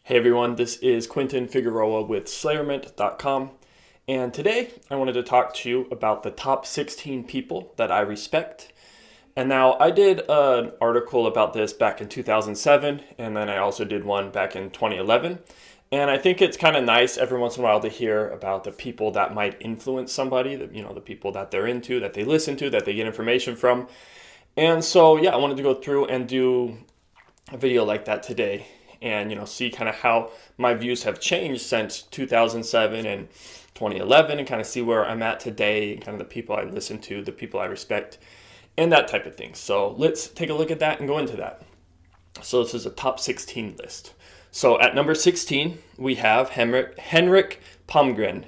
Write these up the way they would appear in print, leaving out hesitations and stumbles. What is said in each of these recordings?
Hey everyone, this is Quentin Figueroa with Slayerment.com, and today I wanted to talk to you about the top 16 people that I respect. And now I did an article about this back in 2007, and then I also did one back in 2011. And I think it's kind of nice every once in a while to hear about the people that might influence somebody, the people that they're into, that they listen to, that they get information from. And so, yeah, I wanted to go through and do a video like that today and see kind of how my views have changed since 2007 and 2011 and kind of see where I'm at today and kind of the people I listen to, the people I respect, and that type of thing. So let's take a look at that and go into that. So this is a top 16 list. So at number 16, we have Henrik Palmgren.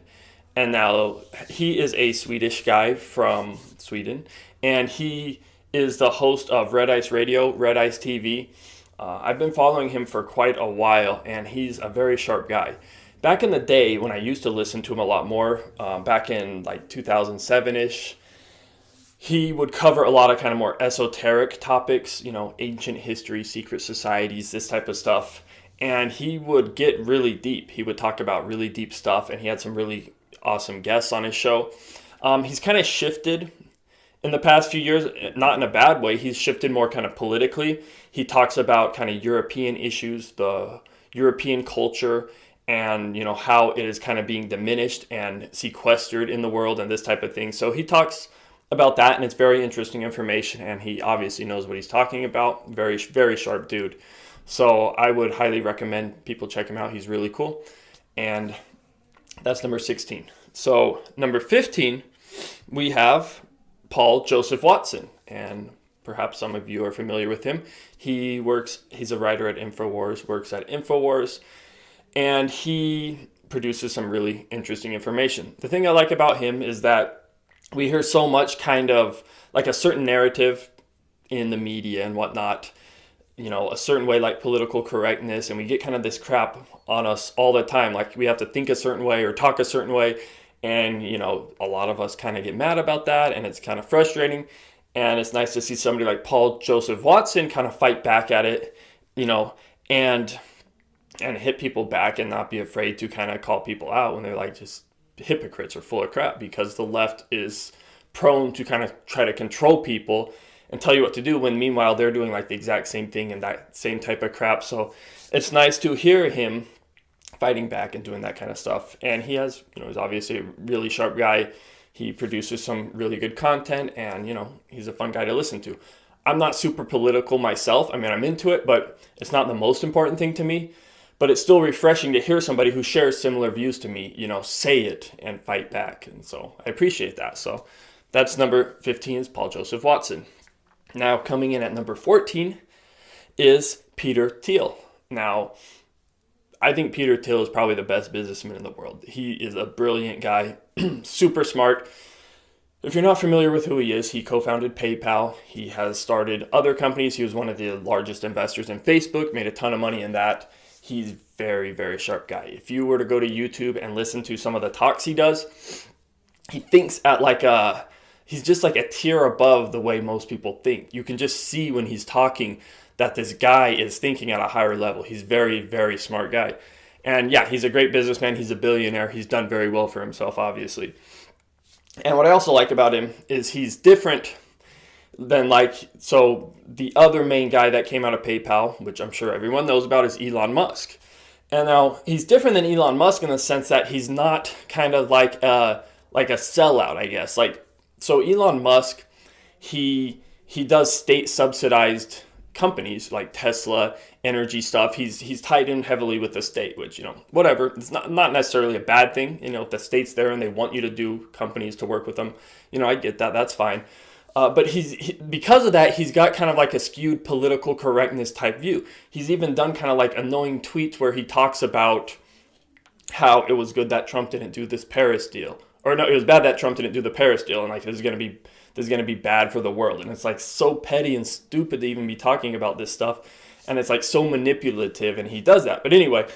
And now he is a Swedish guy from Sweden, and he is the host of Red Ice Radio, Red Ice TV. I've been following him for quite a while, and he's a very sharp guy. Back in the day when I used to listen to him a lot more, back in like 2007-ish, he would cover a lot of kind of more esoteric topics, ancient history, secret societies, this type of stuff. And he would get really deep. He would talk about really deep stuff, and he had some really awesome guests on his show. He's kind of shifted in the past few years, not in a bad way. He's shifted more kind of politically. He talks about kind of European issues, the European culture, and how it is kind of being diminished and sequestered in the world and this type of thing. So he talks about that, and it's very interesting information, and he obviously knows what he's talking about. Very, very sharp dude. So I would highly recommend people check him out. He's really cool. And that's number 16. So number 15, we have Paul Joseph Watson, and perhaps some of you are familiar with him. He's a writer at InfoWars, and he produces some really interesting information. The thing I like about him is that we hear so much kind of like a certain narrative in the media and whatnot, a certain way, like political correctness, and we get kind of this crap on us all the time, like we have to think a certain way or talk a certain way. And, a lot of us kind of get mad about that, and it's kind of frustrating. And it's nice to see somebody like Paul Joseph Watson kind of fight back at it, and hit people back and not be afraid to kind of call people out when they're like just hypocrites or full of crap, because the left is prone to kind of try to control people and tell you what to do, when meanwhile they're doing like the exact same thing and that same type of crap. So it's nice to hear him fighting back and doing that kind of stuff. And he has, he's obviously a really sharp guy. He produces some really good content, and, he's a fun guy to listen to. I'm not super political myself. I mean, I'm into it, but it's not the most important thing to me. But it's still refreshing to hear somebody who shares similar views to me, say it and fight back. And so I appreciate that. So that's number 15 is Paul Joseph Watson. Now coming in at number 14 is Peter Thiel. Now, I think Peter Thiel is probably the best businessman in the world. He is a brilliant guy, super smart. If you're not familiar with who he is, he co-founded PayPal. He has started other companies. He was one of the largest investors in Facebook, made a ton of money in that. He's very, very sharp guy. If you were to go to YouTube and listen to some of the talks he does, he thinks at he's just like a tier above the way most people think. You can just see when he's talking that this guy is thinking at a higher level. He's very, very smart guy. And yeah, he's a great businessman. He's a billionaire. He's done very well for himself, obviously. And what I also like about him is he's different than so the other main guy that came out of PayPal, which I'm sure everyone knows about, is Elon Musk. And now he's different than Elon Musk in the sense that he's not kind of like a sellout, I guess. So Elon Musk, he does state subsidized companies like Tesla, energy stuff. He's tied in heavily with the state, which, whatever. It's not necessarily a bad thing. If the state's there and they want you to do companies to work with them, I get that. That's fine. But because of that, he's got kind of like a skewed political correctness type view. He's even done kind of like annoying tweets where he talks about how it was good that Trump didn't do this Paris deal. Or no, it was bad that Trump didn't do the Paris deal, and this is going to be bad for the world. And it's so petty and stupid to even be talking about this stuff. And it's so manipulative, and he does that. But anyway,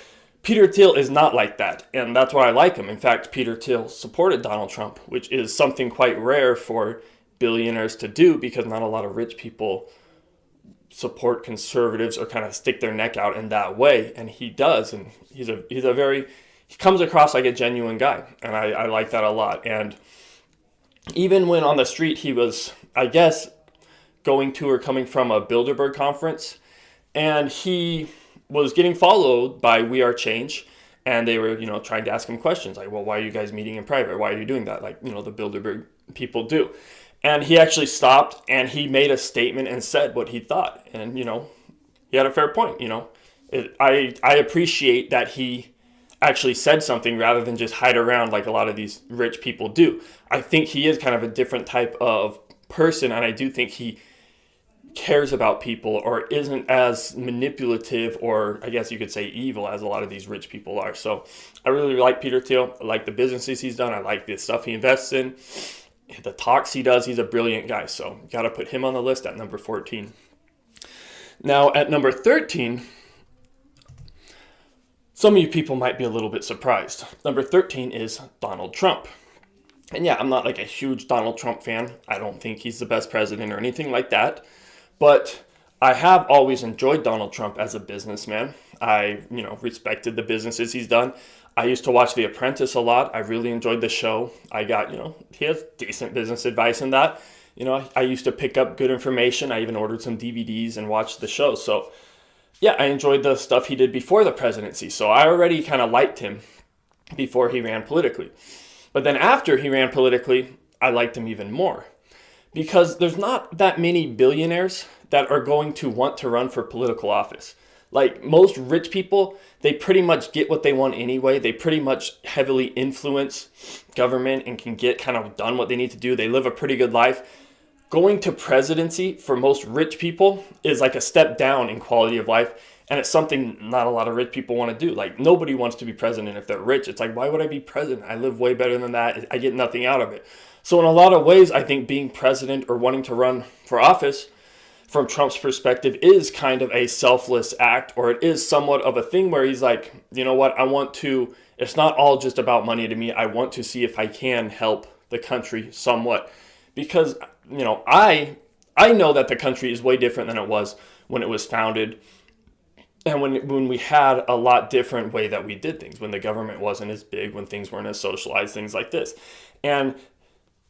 Peter Thiel is not like that, and that's why I like him. In fact, Peter Thiel supported Donald Trump, which is something quite rare for billionaires to do, because not a lot of rich people support conservatives or kind of stick their neck out in that way, and he does, and he comes across like a genuine guy, and I like that a lot. And even when on the street he was, I guess, going to or coming from a Bilderberg conference, and he was getting followed by We Are Change, and they were, trying to ask him questions like, well, why are you guys meeting in private? Why are you doing that? Like, the Bilderberg people do. And he actually stopped and he made a statement and said what he thought. And, he had a fair point, I appreciate that he actually said something rather than just hide around like a lot of these rich people do. I think he is kind of a different type of person, and I do think he cares about people or isn't as manipulative, or I guess you could say evil, as a lot of these rich people are. So I really like Peter Thiel. I like the businesses he's done. I like the stuff he invests in, the talks he does. He's a brilliant guy. So got to put him on the list at number 14. Now at number 13, some of you people might be a little bit surprised. Number 13 is Donald Trump. And yeah, I'm not like a huge Donald Trump fan. I don't think he's the best president or anything like that. But I have always enjoyed Donald Trump as a businessman. I, respected the businesses he's done. I used to watch The Apprentice a lot. I really enjoyed the show. I got, he has decent business advice in that. I used to pick up good information. I even ordered some DVDs and watched the show. So yeah, I enjoyed the stuff he did before the presidency. So I already kind of liked him before he ran politically. But then after he ran politically, I liked him even more. Because there's not that many billionaires that are going to want to run for political office. Like most rich people, they pretty much get what they want anyway. They pretty much heavily influence government and can get kind of done what they need to do. They live a pretty good life. Going to presidency for most rich people is like a step down in quality of life. And it's something not a lot of rich people want to do. Like nobody wants to be president if they're rich. It's like, why would I be president? I live way better than that. I get nothing out of it. So in a lot of ways, I think being president or wanting to run for office from Trump's perspective is kind of a selfless act, or it is somewhat of a thing where he's like, you know what, it's not all just about money to me. I want to see if I can help the country somewhat. Because, I know that the country is way different than it was when it was founded. And when we had a lot different way that we did things, when the government wasn't as big, when things weren't as socialized, things like this. And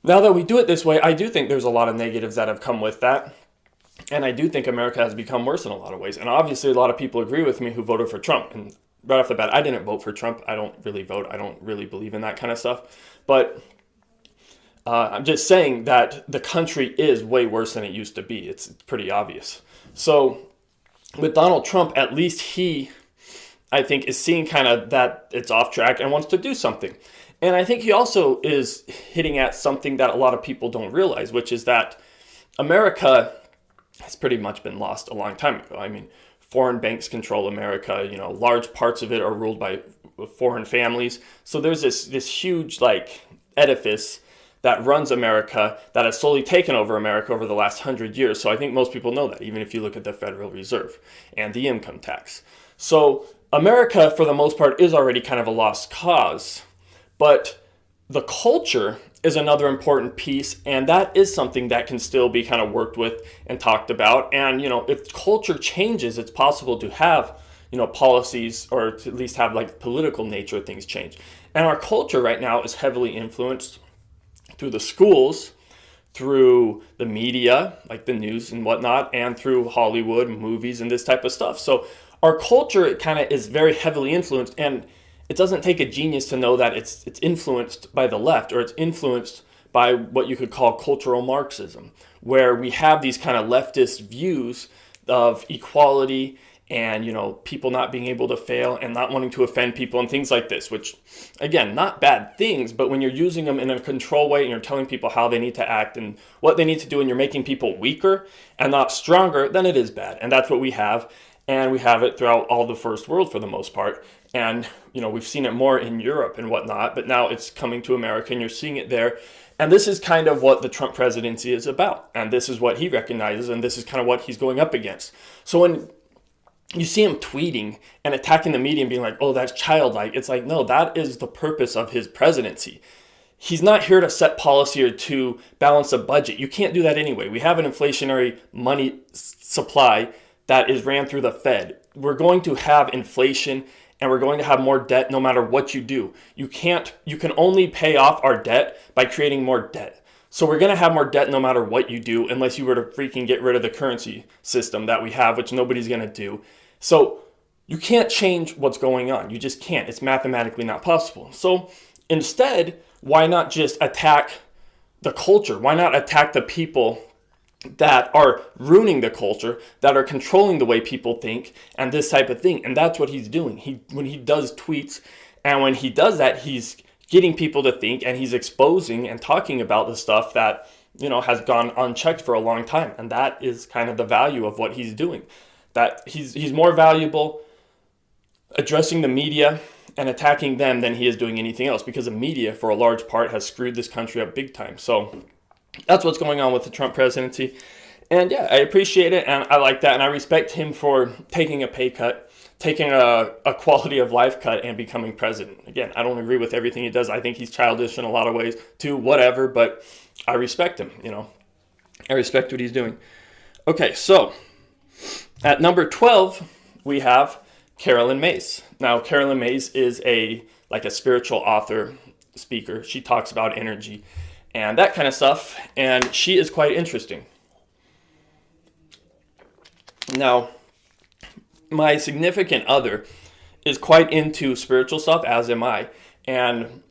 now that we do it this way, I do think there's a lot of negatives that have come with that. And I do think America has become worse in a lot of ways. And obviously a lot of people agree with me who voted for Trump. And right off the bat, I didn't vote for Trump. I don't really vote. I don't really believe in that kind of stuff. But I'm just saying that the country is way worse than it used to be. It's pretty obvious. So with Donald Trump, at least he, I think, is seeing kind of that it's off track and wants to do something. And I think he also is hitting at something that a lot of people don't realize, which is that America has pretty much been lost a long time ago. I mean, foreign banks control America. Large parts of it are ruled by foreign families. So there's this huge edifice that runs America that has slowly taken over America over the last 100 years. So I think most people know that, even if you look at the Federal Reserve and the income tax. So America, for the most part, is already kind of a lost cause. But the culture is another important piece, and that is something that can still be kind of worked with and talked about. And, if culture changes, it's possible to have, policies, or to at least have political nature of things change. And our culture right now is heavily influenced through the schools, through the media, like the news and whatnot, and through Hollywood and movies and this type of stuff. So our culture kind of is very heavily influenced, and it doesn't take a genius to know that it's influenced by the left, or it's influenced by what you could call cultural Marxism, where we have these kind of leftist views of equality and, people not being able to fail and not wanting to offend people and things like this, which, again, not bad things, but when you're using them in a control way and you're telling people how they need to act and what they need to do, and you're making people weaker and not stronger, then it is bad. And that's what we have. And we have it throughout all the first world for the most part. And, we've seen it more in Europe and whatnot, but now it's coming to America and you're seeing it there. And this is kind of what the Trump presidency is about. And this is what he recognizes, and this is kind of what he's going up against. So when you see him tweeting and attacking the media and being like, oh, that's childlike, it's like, no, that is the purpose of his presidency. he's not here to set policy or to balance a budget. You can't do that anyway. We have an inflationary money supply that is ran through the Fed. We're going to have inflation and we're going to have more debt no matter what you do. You can only pay off our debt by creating more debt. So we're going to have more debt no matter what you do, unless you were to freaking get rid of the currency system that we have, which nobody's going to do. So you can't change what's going on. You just can't. It's mathematically not possible. So instead, why not just attack the culture? Why not attack the people that are ruining the culture, that are controlling the way people think, and this type of thing? And that's what he's doing. When he does tweets, and when he does that, he's getting people to think, and he's exposing and talking about the stuff that, has gone unchecked for a long time. And that is kind of the value of what he's doing. That he's more valuable addressing the media and attacking them than he is doing anything else, because the media, for a large part, has screwed this country up big time. So that's what's going on with the Trump presidency. And yeah, I appreciate it, and I like that, and I respect him for taking a pay cut, taking a quality of life cut, and becoming president. Again, I don't agree with everything he does. I think he's childish in a lot of ways too, whatever, but I respect him, I respect what he's doing. Okay, so at number 12, we have Carolyn Mays. Now, Carolyn Mays is a spiritual author, speaker. She talks about energy and that kind of stuff, and she is quite interesting. Now, my significant other is quite into spiritual stuff, as am I, and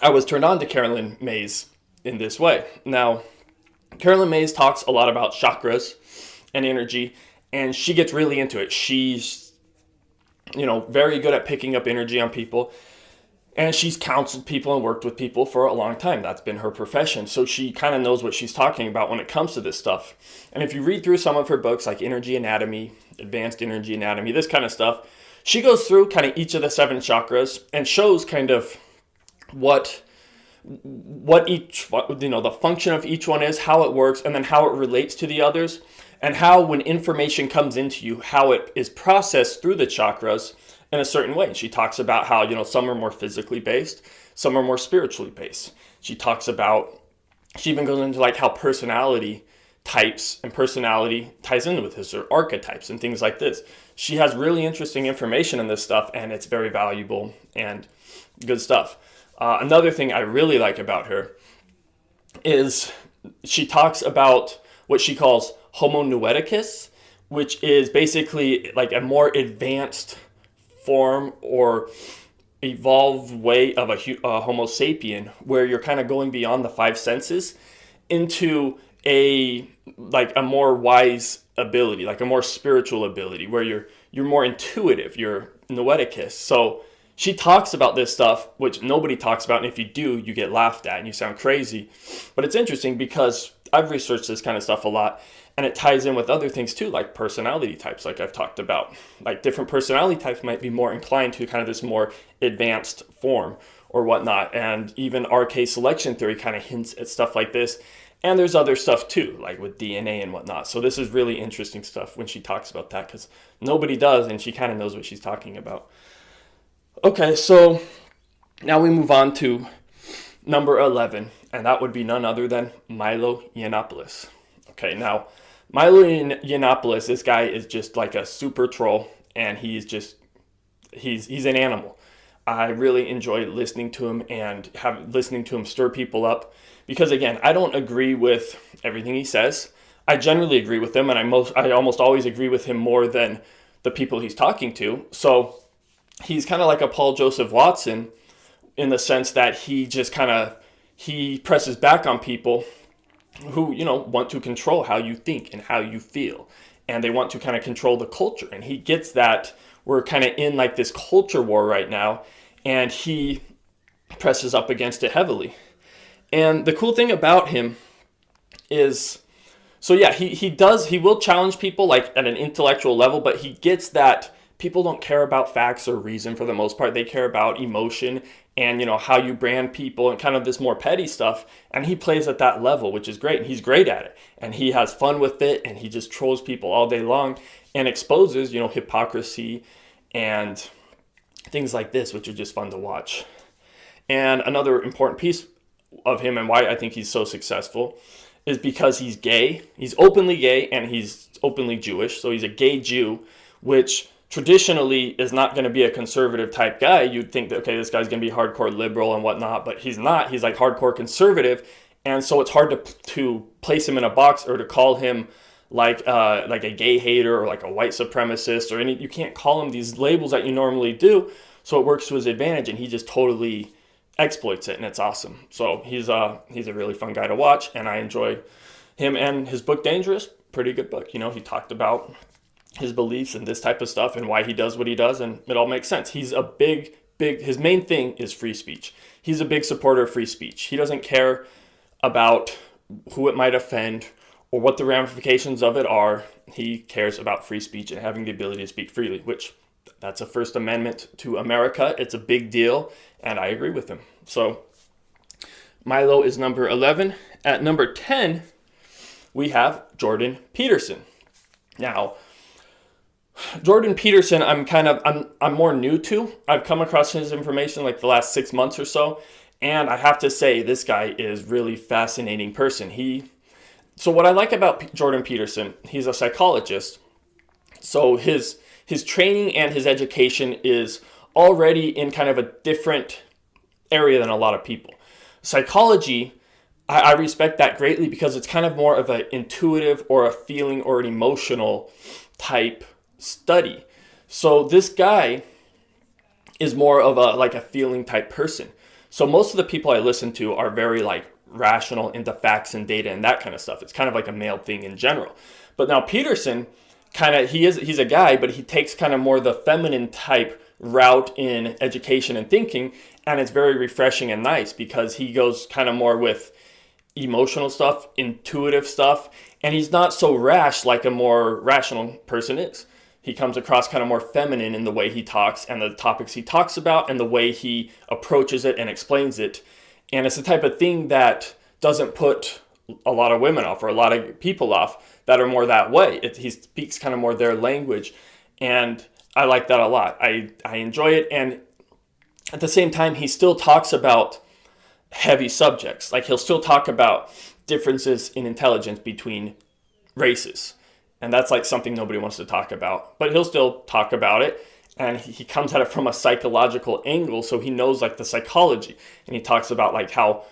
I was turned on to Carolyn Mays in this way. Now, Carolyn Mays talks a lot about chakras and energy, and she gets really into it. She's, very good at picking up energy on people, and she's counseled people and worked with people for a long time. That's been her profession. So she kind of knows what she's talking about when it comes to this stuff. And if you read through some of her books, like Energy Anatomy, Advanced Energy Anatomy, this kind of stuff, she goes through kind of each of the 7 chakras and shows kind of what each, the function of each one is, how it works, and then how it relates to the others, and how when information comes into you, how it is processed through the chakras in a certain way. She talks about how, some are more physically based, some are more spiritually based. She even goes into how personality types and personality ties into with this, or archetypes and things like this. She has really interesting information in this stuff, and it's very valuable and good stuff. Another thing I really like about her is she talks about what she calls Homo Noeticus, which is basically a more advanced form or evolved way of a Homo sapien, where you're kind of going beyond the 5 senses into a more wise ability, a more spiritual ability, where you're more intuitive, you're Noeticus. So she talks about this stuff, which nobody talks about, and if you do, you get laughed at and you sound crazy. But it's interesting because I've researched this kind of stuff a lot, and it ties in with other things too, like personality types, like I've talked about. Different personality types might be more inclined to kind of this more advanced form or whatnot. And even RK selection theory kind of hints at stuff like this. And there's other stuff too, like with DNA and whatnot. So this is really interesting stuff when she talks about that, because nobody does, and she kind of knows what she's talking about. Okay, so now we move on to number 11, and that would be none other than Milo Yiannopoulos. Okay, now Milo Yiannopoulos, this guy is just like a super troll, and he's an animal. I really enjoy listening to him and listening to him stir people up, because again, I don't agree with everything he says. I generally agree with him, and I almost always agree with him more than the people he's talking to. So he's kind of like a Paul Joseph Watson in the sense that he presses back on people who, want to control how you think and how you feel. And they want to kind of control the culture. And he gets that we're kind of in this culture war right now. And he presses up against it heavily. And the cool thing about him is, he will challenge people at an intellectual level, but he gets that people don't care about facts or reason for the most part. They care about emotion and, how you brand people and kind of this more petty stuff. And he plays at that level, which is great. And he's great at it. And he has fun with it. And he just trolls people all day long and exposes, hypocrisy and things like this, which are just fun to watch. And another important piece of him and why I think he's so successful is because he's gay. He's openly gay and he's openly Jewish. So he's a gay Jew, which traditionally is not going to be a conservative type guy. You'd think that, okay, this guy's going to be hardcore liberal and whatnot, but he's not. He's like hardcore conservative. And so it's hard to place him in a box or to call him like a gay hater or like a white supremacist or any. You can't call him these labels that you normally do. So it works to his advantage, and he just totally exploits it, and it's awesome. So he's a really fun guy to watch, and I enjoy him. And his book Dangerous, pretty good book. You know, he talked about his beliefs and this type of stuff and why he does what he does, and it all makes sense. He's a big, his main thing is free speech. He's a big supporter of free speech. He doesn't care about who it might offend or what the ramifications of it are. He cares about free speech and having the ability to speak freely, which that's a First Amendment to America. It's a big deal, and I agree with him. So Milo is number 11. At number 10, we have Jordan Peterson. Now, Jordan Peterson, I'm more new to. I've come across his information like the last 6 months or so, and I have to say this guy is really fascinating person. So what I like about Jordan Peterson, he's a psychologist. So his training and his education is already in kind of a different area than a lot of people. Psychology, I respect that greatly because it's kind of more of an intuitive or a feeling or an emotional type study. So this guy is more of a feeling type person. So most of the people I listen to are very like rational, into facts and data and that kind of stuff. It's kind of like a male thing in general. But now Peterson, he's a guy, but he takes kind of more the feminine type route in education and thinking, and it's very refreshing and nice because he goes kind of more with emotional stuff, intuitive stuff, and he's not so rash like a more rational person is. He comes across kind of more feminine in the way he talks and the topics he talks about and the way he approaches it and explains it. And it's the type of thing that doesn't put a lot of women off or a lot of people off that are more that way. He speaks kind of more their language, and I like that a lot. I enjoy it, and at the same time, he still talks about heavy subjects. Like he'll still talk about differences in intelligence between races, and that's like something nobody wants to talk about, but he'll still talk about it. And he comes at it from a psychological angle, so he knows like the psychology, and he talks about like how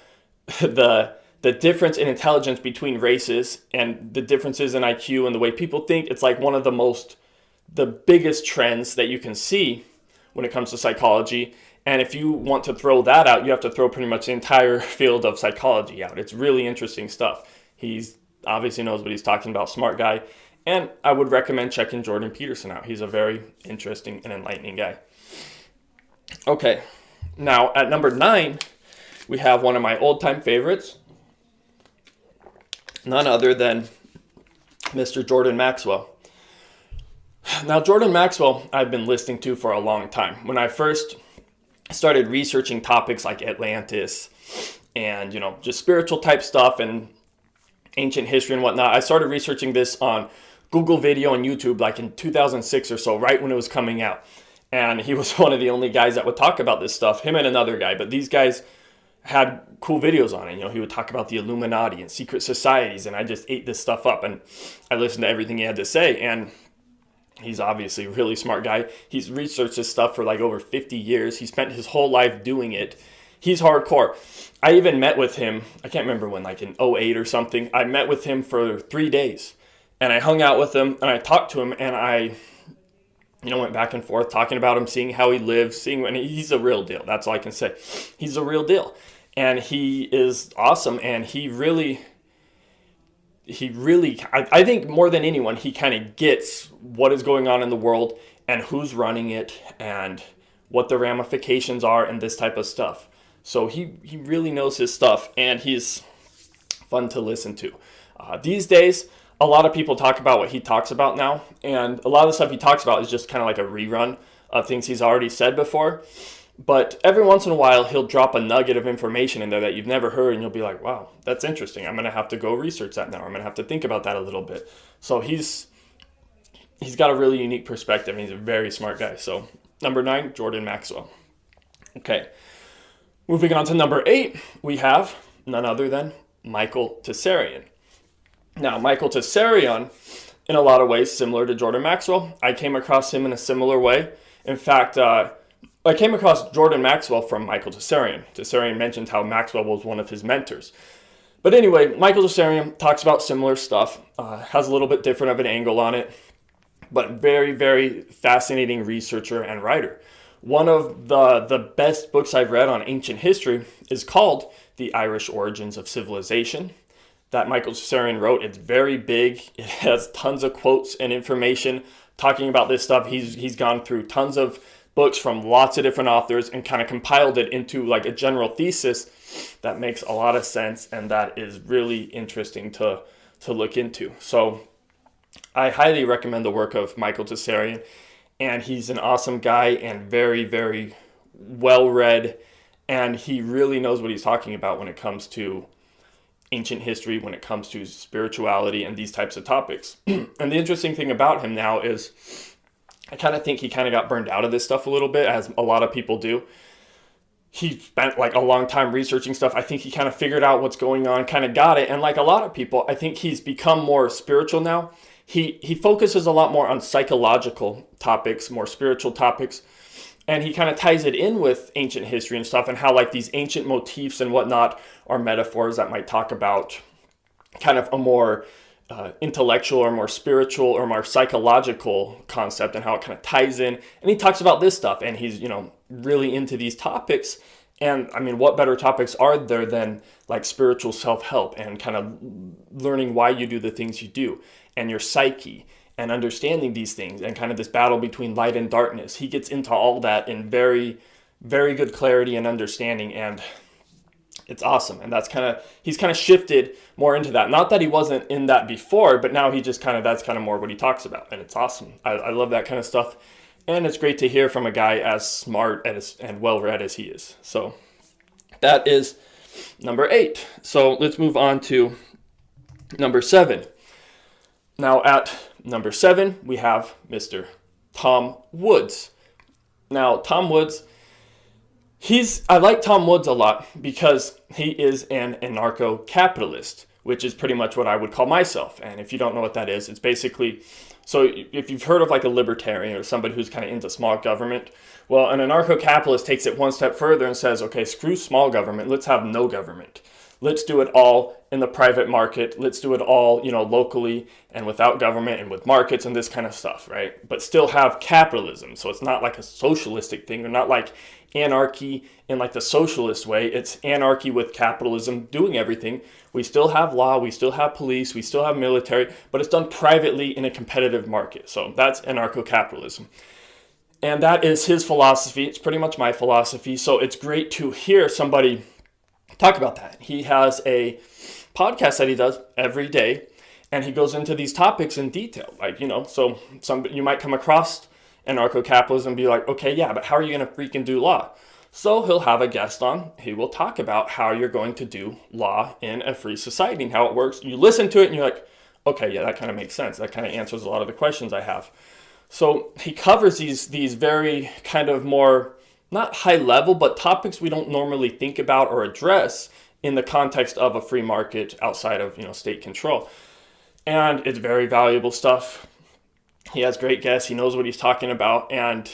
the difference in intelligence between races and the differences in IQ and the way people think. It's like one of the biggest trends that you can see when it comes to psychology. And if you want to throw that out, you have to throw pretty much the entire field of psychology out. It's really interesting stuff. He's obviously knows what he's talking about, smart guy. And I would recommend checking Jordan Peterson out. He's a very interesting and enlightening guy. Okay, now at number 9, we have one of my old-time favorites. None other than Mr. Jordan Maxwell. Now, Jordan Maxwell, I've been listening to for a long time. When I first started researching topics like Atlantis and, just spiritual type stuff and ancient history and whatnot, I started researching this on Google Video and YouTube like in 2006 or so, right when it was coming out. And he was one of the only guys that would talk about this stuff, him and another guy. But these guys had cool videos on it. He would talk about the Illuminati and secret societies, and I just ate this stuff up. And I listened to everything he had to say, and he's obviously a really smart guy. He's researched this stuff for like over 50 years. He spent his whole life doing it. He's hardcore. I even met with him, I can't remember when, like in 2008 or something. I met with him for 3 days. And I hung out with him, and I talked to him, and I, went back and forth talking about him, seeing how he lives, and he's a real deal. That's all I can say. He's a real deal. And he is awesome, and he really, I think more than anyone, he kind of gets what is going on in the world and who's running it and what the ramifications are and this type of stuff. So he really knows his stuff, and he's fun to listen to. These days, a lot of people talk about what he talks about now, and a lot of the stuff he talks about is just kind of like a rerun of things he's already said before. But every once in a while, he'll drop a nugget of information in there that you've never heard, and you'll be like, wow, that's interesting. I'm going to have to go research that now. I'm going to have to think about that a little bit. So he's got a really unique perspective, and he's a very smart guy. So number 9, Jordan Maxwell. Okay, moving on to number 8, we have none other than Michael Tessarian. Now, Michael Tessarian, in a lot of ways, similar to Jordan Maxwell. I came across him in a similar way. In fact, I came across Jordan Maxwell from Michael Tessarian. Tessarian mentioned how Maxwell was one of his mentors. But anyway, Michael Tessarian talks about similar stuff, has a little bit different of an angle on it, but very, very fascinating researcher and writer. One of the best books I've read on ancient history is called The Irish Origins of Civilization, that Michael Tessarian wrote. It's very big. It has tons of quotes and information talking about this stuff. He's gone through tons of books from lots of different authors and kind of compiled it into like a general thesis that makes a lot of sense and that is really interesting to look into. So I highly recommend the work of Michael Tessarian, and he's an awesome guy and very, very well-read, and he really knows what he's talking about when it comes to ancient history, when it comes to spirituality and these types of topics. And the interesting thing about him now is I kind of think he kind of got burned out of this stuff a little bit, as a lot of people do. He spent like a long time researching stuff. I think he kind of figured out what's going on, kind of got it. And like a lot of people, I think he's become more spiritual now. He focuses a lot more on psychological topics, more spiritual topics. And he kind of ties it in with ancient history and stuff, and how like these ancient motifs and whatnot are metaphors that might talk about kind of a more intellectual or more spiritual or more psychological concept, and how it kind of ties in. And he talks about this stuff, and he's, really into these topics. And I mean, what better topics are there than like spiritual self-help and kind of learning why you do the things you do and your psyche and understanding these things and kind of this battle between light and darkness. He gets into all that in very, very good clarity and understanding, and it's awesome. And he's kind of shifted more into that. Not that he wasn't in that before, but now that's kind of more what he talks about, and it's awesome. I love that kind of stuff, and it's great to hear from a guy as smart and well-read as he is. So that is number 8. So let's move on to number 7. Now at number 7, we have Mr. Tom Woods. Now, Tom Woods, I like Tom Woods a lot because he is an anarcho-capitalist, which is pretty much what I would call myself. And if you don't know what that is, it's basically, so if you've heard of like a libertarian or somebody who's kind of into small government, well, an anarcho-capitalist takes it one step further and says, okay, screw small government, let's have no government. Let's do it all in the private market. Let's do it all, locally and without government and with markets and this kind of stuff, right? But still have capitalism. So it's not like a socialistic thing, or not like anarchy in like the socialist way. It's anarchy with capitalism doing everything. We still have law, we still have police, we still have military, but it's done privately in a competitive market. So that's anarcho-capitalism. And that is his philosophy. It's pretty much my philosophy. So it's great to hear somebody talk about that. He has a podcast that he does every day, and he goes into these topics in detail. Like, so you might come across anarcho-capitalism and be like, okay, yeah, but how are you going to freaking do law? So he'll have a guest on. He will talk about how you're going to do law in a free society and how it works. You listen to it and you're like, okay, yeah, that kind of makes sense. That kind of answers a lot of the questions I have. So he covers these very kind of more, not high level, but topics we don't normally think about or address in the context of a free market outside of, state control. And it's very valuable stuff. He has great guests. He knows what he's talking about. And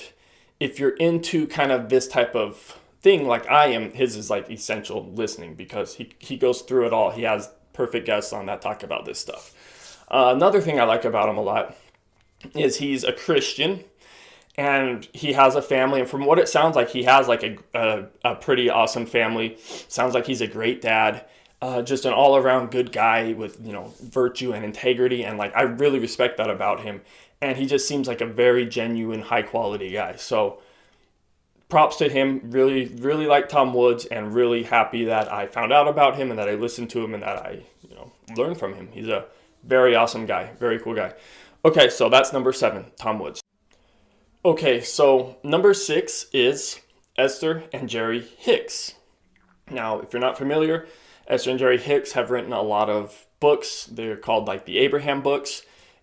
if you're into kind of this type of thing like I am, his is like essential listening, because he goes through it all. He has perfect guests on that talk about this stuff. Another thing I like about him a lot is he's a Christian. And he has a family, and from what it sounds like, he has like a pretty awesome family. Sounds like he's a great dad, just an all-around good guy with, virtue and integrity, and like I really respect that about him. And he just seems like a very genuine, high-quality guy. So props to him. Really, really like Tom Woods, and really happy that I found out about him and that I listened to him and that I, learned from him. He's a very awesome guy, very cool guy. Okay, so that's number 7, Tom Woods. Okay, so number 6 is Esther and Jerry Hicks. Now, if you're not familiar, Esther and Jerry Hicks have written a lot of books. They're called like the Abraham books,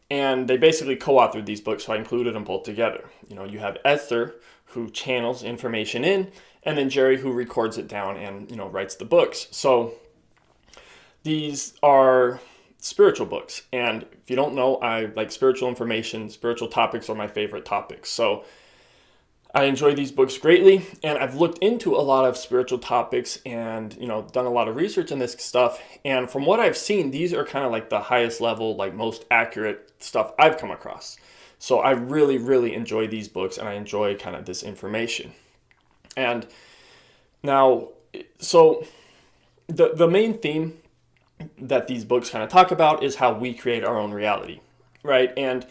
and they basically co-authored these books, so I included them both together. You have Esther, who channels information in, and then Jerry, who records it down and, writes the books. So these are spiritual books. And if you don't know, I like spiritual information. Spiritual topics are my favorite topics. So I enjoy these books greatly, and I've looked into a lot of spiritual topics and, done a lot of research on this stuff. And from what I've seen, these are kind of like the highest level, like most accurate stuff I've come across. So I really, really enjoy these books, and I enjoy kind of this information. And now, so the main theme that these books kind of talk about is how we create our own reality, right? And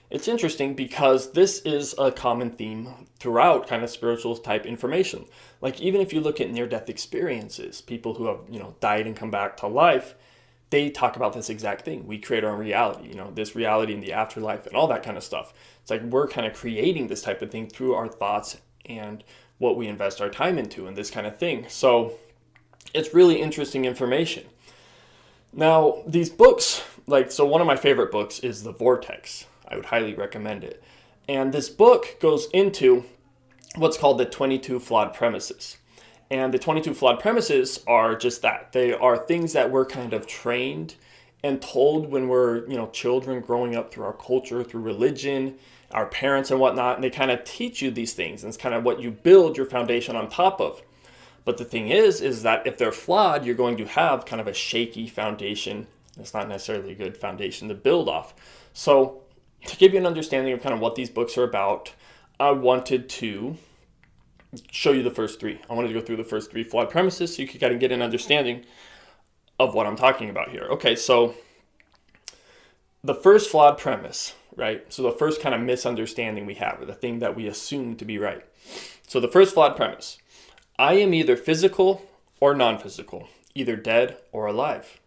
it's interesting because this is a common theme throughout kind of spiritual type information. Like even if you look at near-death experiences, people who have, died and come back to life, they talk about this exact thing. We create our own reality, this reality in the afterlife and all that kind of stuff. It's like we're kind of creating this type of thing through our thoughts and what we invest our time into and this kind of thing. So it's really interesting information. Now, these books, so one of my favorite books is The Vortex. I would highly recommend it. And this book goes into what's called the 22 flawed premises. And the 22 flawed premises are just that. They are things that we're kind of trained and told when we're, children growing up through our culture, through religion, our parents and whatnot. And they kind of teach you these things. And it's kind of what you build your foundation on top of. But the thing is that if they're flawed, you're going to have kind of a shaky foundation. It's not necessarily a good foundation to build off. So to give you an understanding of kind of what these books are about, I wanted to show you the first three. I wanted to go through the first three flawed premises so you could kind of get an understanding of what I'm talking about here. Okay, so the first flawed premise, right? So the first kind of misunderstanding we have, or the thing that we assume to be right. So the first flawed premise, I am either physical or non-physical, either dead or alive.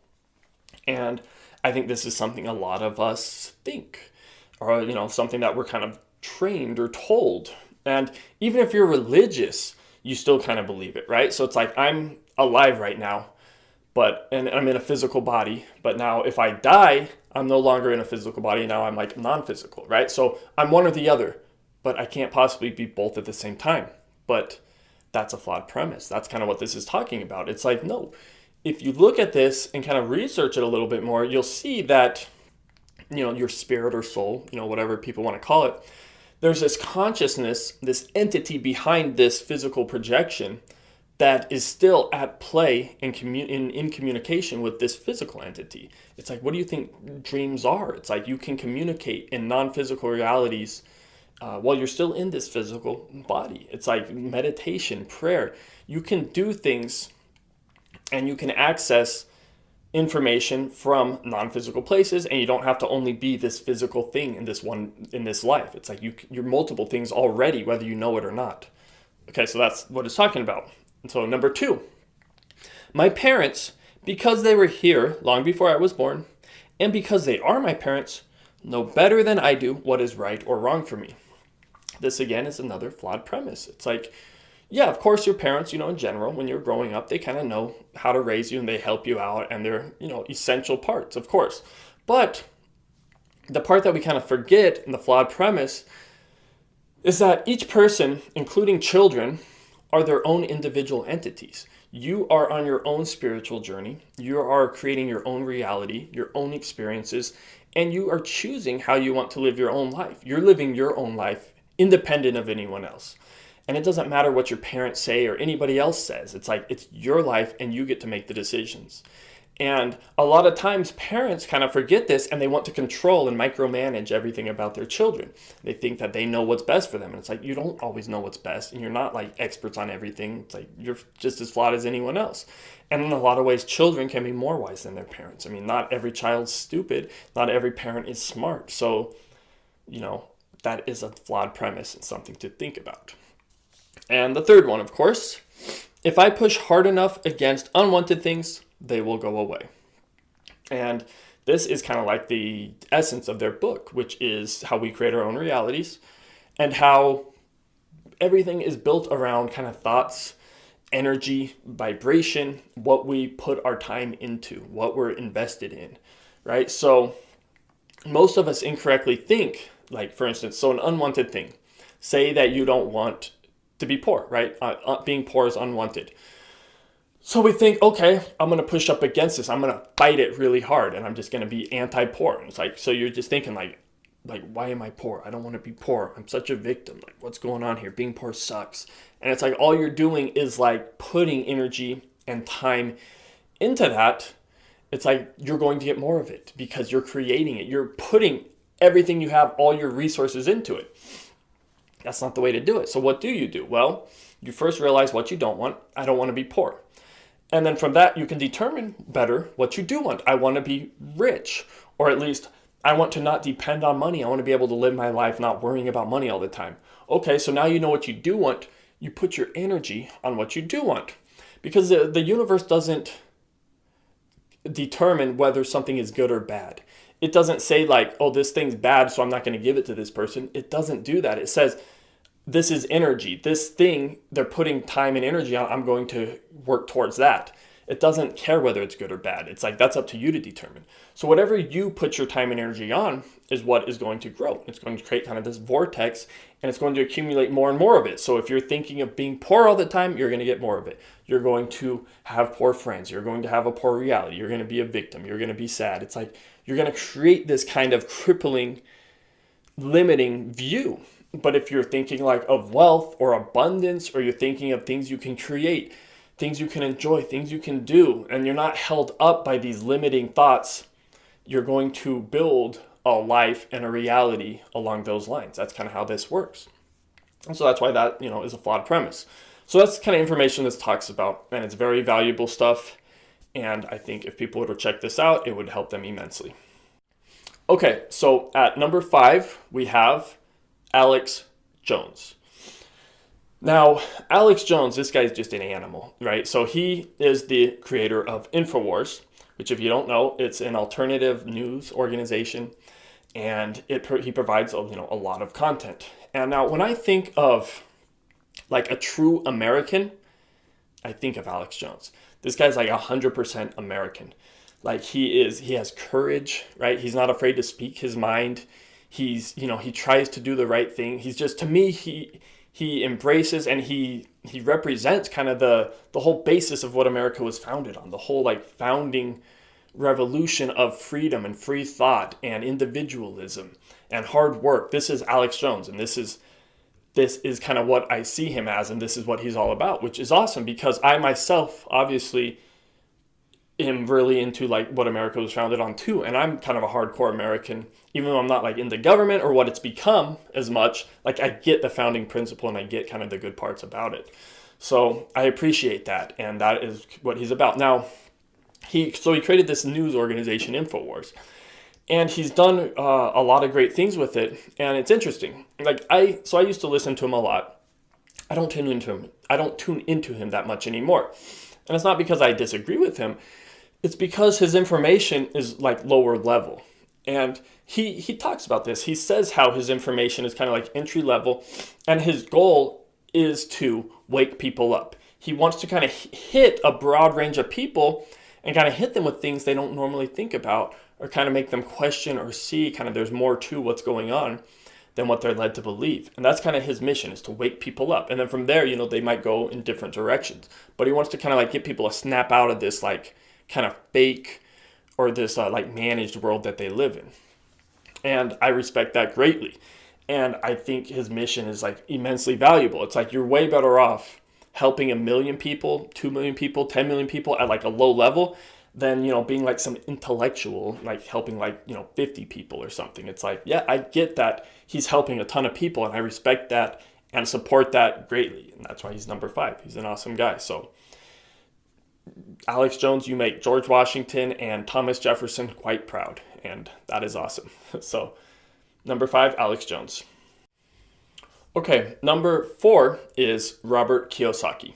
And I think this is something a lot of us think, or, something that we're kind of trained or told. And even if you're religious, you still kind of believe it, right? So it's like, I'm alive right now, and I'm in a physical body, but now if I die, I'm no longer in a physical body. Now I'm like non-physical, right? So I'm one or the other, but I can't possibly be both at the same time. But that's a flawed premise. That's kind of what this is talking about. It's like, no, if you look at this and kind of research it a little bit more, you'll see that, your spirit or soul, whatever people want to call it, there's this consciousness, this entity behind this physical projection that is still at play in communication with this physical entity. It's like, what do you think dreams are? It's like you can communicate in non-physical realities while you're still in this physical body. It's like meditation, prayer. You can do things and you can access information from non-physical places, and you don't have to only be this physical thing in this life. It's like you're multiple things already, whether you know it or not. Okay, so that's what it's talking about. And so number 2, my parents, because they were here long before I was born, and because they are my parents, know better than I do what is right or wrong for me. This again is another flawed premise. It's like, yeah, of course your parents, in general, when you're growing up, they kind of know how to raise you and they help you out and they're, essential parts, of course. But the part that we kind of forget in the flawed premise is that each person, including children, are their own individual entities. You are on your own spiritual journey. You are creating your own reality, your own experiences, and you are choosing how you want to live your own life. You're living your own life independent of anyone else. And it doesn't matter what your parents say or anybody else says. It's like, it's your life and you get to make the decisions. And a lot of times parents kind of forget this and they want to control and micromanage everything about their children. They think that they know what's best for them. And it's like, you don't always know what's best and you're not like experts on everything. It's like, you're just as flawed as anyone else. And in a lot of ways, children can be more wise than their parents. I mean, not every child's stupid. Not every parent is smart. So, that is a flawed premise and something to think about. And the third one, of course, if I push hard enough against unwanted things, they will go away. And this is kind of like the essence of their book, which is how we create our own realities and how everything is built around kind of thoughts, energy, vibration, what we put our time into, what we're invested in, right? So most of us incorrectly think, like for instance, so an unwanted thing, say that you don't want to be poor, right? Being poor is unwanted. So we think, okay, I'm going to push up against this. I'm going to fight it really hard, and I'm just going to be anti-poor. And it's like, so you're just thinking like, why am I poor? I don't want to be poor. I'm such a victim. Like, what's going on here? Being poor sucks. And it's like, all you're doing is like putting energy and time into that. It's like you're going to get more of it because you're creating it. You're putting everything you have, all your resources into it. That's not the way to do it. So what do? Well, you first realize what you don't want. I don't want to be poor. And then from that, you can determine better what you do want. I want to be rich, or at least I want to not depend on money. I want to be able to live my life not worrying about money all the time. Okay, so now you know what you do want. You put your energy on what you do want. Because the universe doesn't determine whether something is good or bad. It doesn't say like, oh, this thing's bad, so I'm not going to give it to this person. It doesn't do that. It says, this is energy. This thing they're putting time and energy on, I'm going to work towards that. It doesn't care whether it's good or bad. It's like, that's up to you to determine. So whatever you put your time and energy on is what is going to grow. It's going to create kind of this vortex, and it's going to accumulate more and more of it. So if you're thinking of being poor all the time, you're going to get more of it. You're going to have poor friends. You're going to have a poor reality. You're going to be a victim. You're going to be sad. It's like you're going to create this kind of crippling, limiting view. But if you're thinking like of wealth or abundance, or you're thinking of things you can create, things you can enjoy, things you can do, and you're not held up by these limiting thoughts, you're going to build a life and a reality along those lines. That's kind of how this works. And so that's why that, is a flawed premise. So that's the kind of information this talks about, and it's very valuable stuff. And I think if people were to check this out, it would help them immensely. Okay, so at number 5, we have Alex Jones. Now, Alex Jones, this guy's just an animal, right? So he is the creator of InfoWars, which if you don't know, it's an alternative news organization, and he provides a lot of content. And now when I think of like a true American, I think of Alex Jones. This guy's like 100% American. Like he has courage, right? He's not afraid to speak his mind. He tries to do the right thing. He's just, to me, he embraces and he represents kind of the whole basis of what America was founded on, the whole like founding revolution of freedom and free thought and individualism and hard work. This is Alex Jones, and this is kind of what I see him as, and this is what he's all about, which is awesome because I myself obviously am really into like what America was founded on too, and I'm kind of a hardcore American, even though I'm not like in the government or what it's become as much. Like I get the founding principle and I get kind of the good parts about it, so I appreciate that, and that is what he's about. Now he created this news organization, InfoWars, and he's done a lot of great things with it, and it's interesting. Like I used to listen to him a lot. I don't tune into him that much anymore, and it's not because I disagree with him. It's because his information is like lower level. And he talks about this. He says how his information is kind of like entry level, and his goal is to wake people up. He wants to kind of hit a broad range of people and kind of hit them with things they don't normally think about, or kind of make them question or see kind of there's more to what's going on than what they're led to believe. And that's kind of his mission, is to wake people up. And then from there, they might go in different directions. But he wants to kind of like get people to snap out of this like kind of fake or this like managed world that they live in. And I respect that greatly. And I think his mission is like immensely valuable. It's like you're way better off helping 1 million people, 2 million people, 10 million people at like a low level than, being like some intellectual, like helping like, 50 people or something. It's like, yeah, I get that he's helping a ton of people, and I respect that and support that greatly. And that's why he's number 5. He's an awesome guy. So Alex Jones, you make George Washington and Thomas Jefferson quite proud, and that is awesome. So number 5, Alex Jones. Okay, number 4 is Robert Kiyosaki.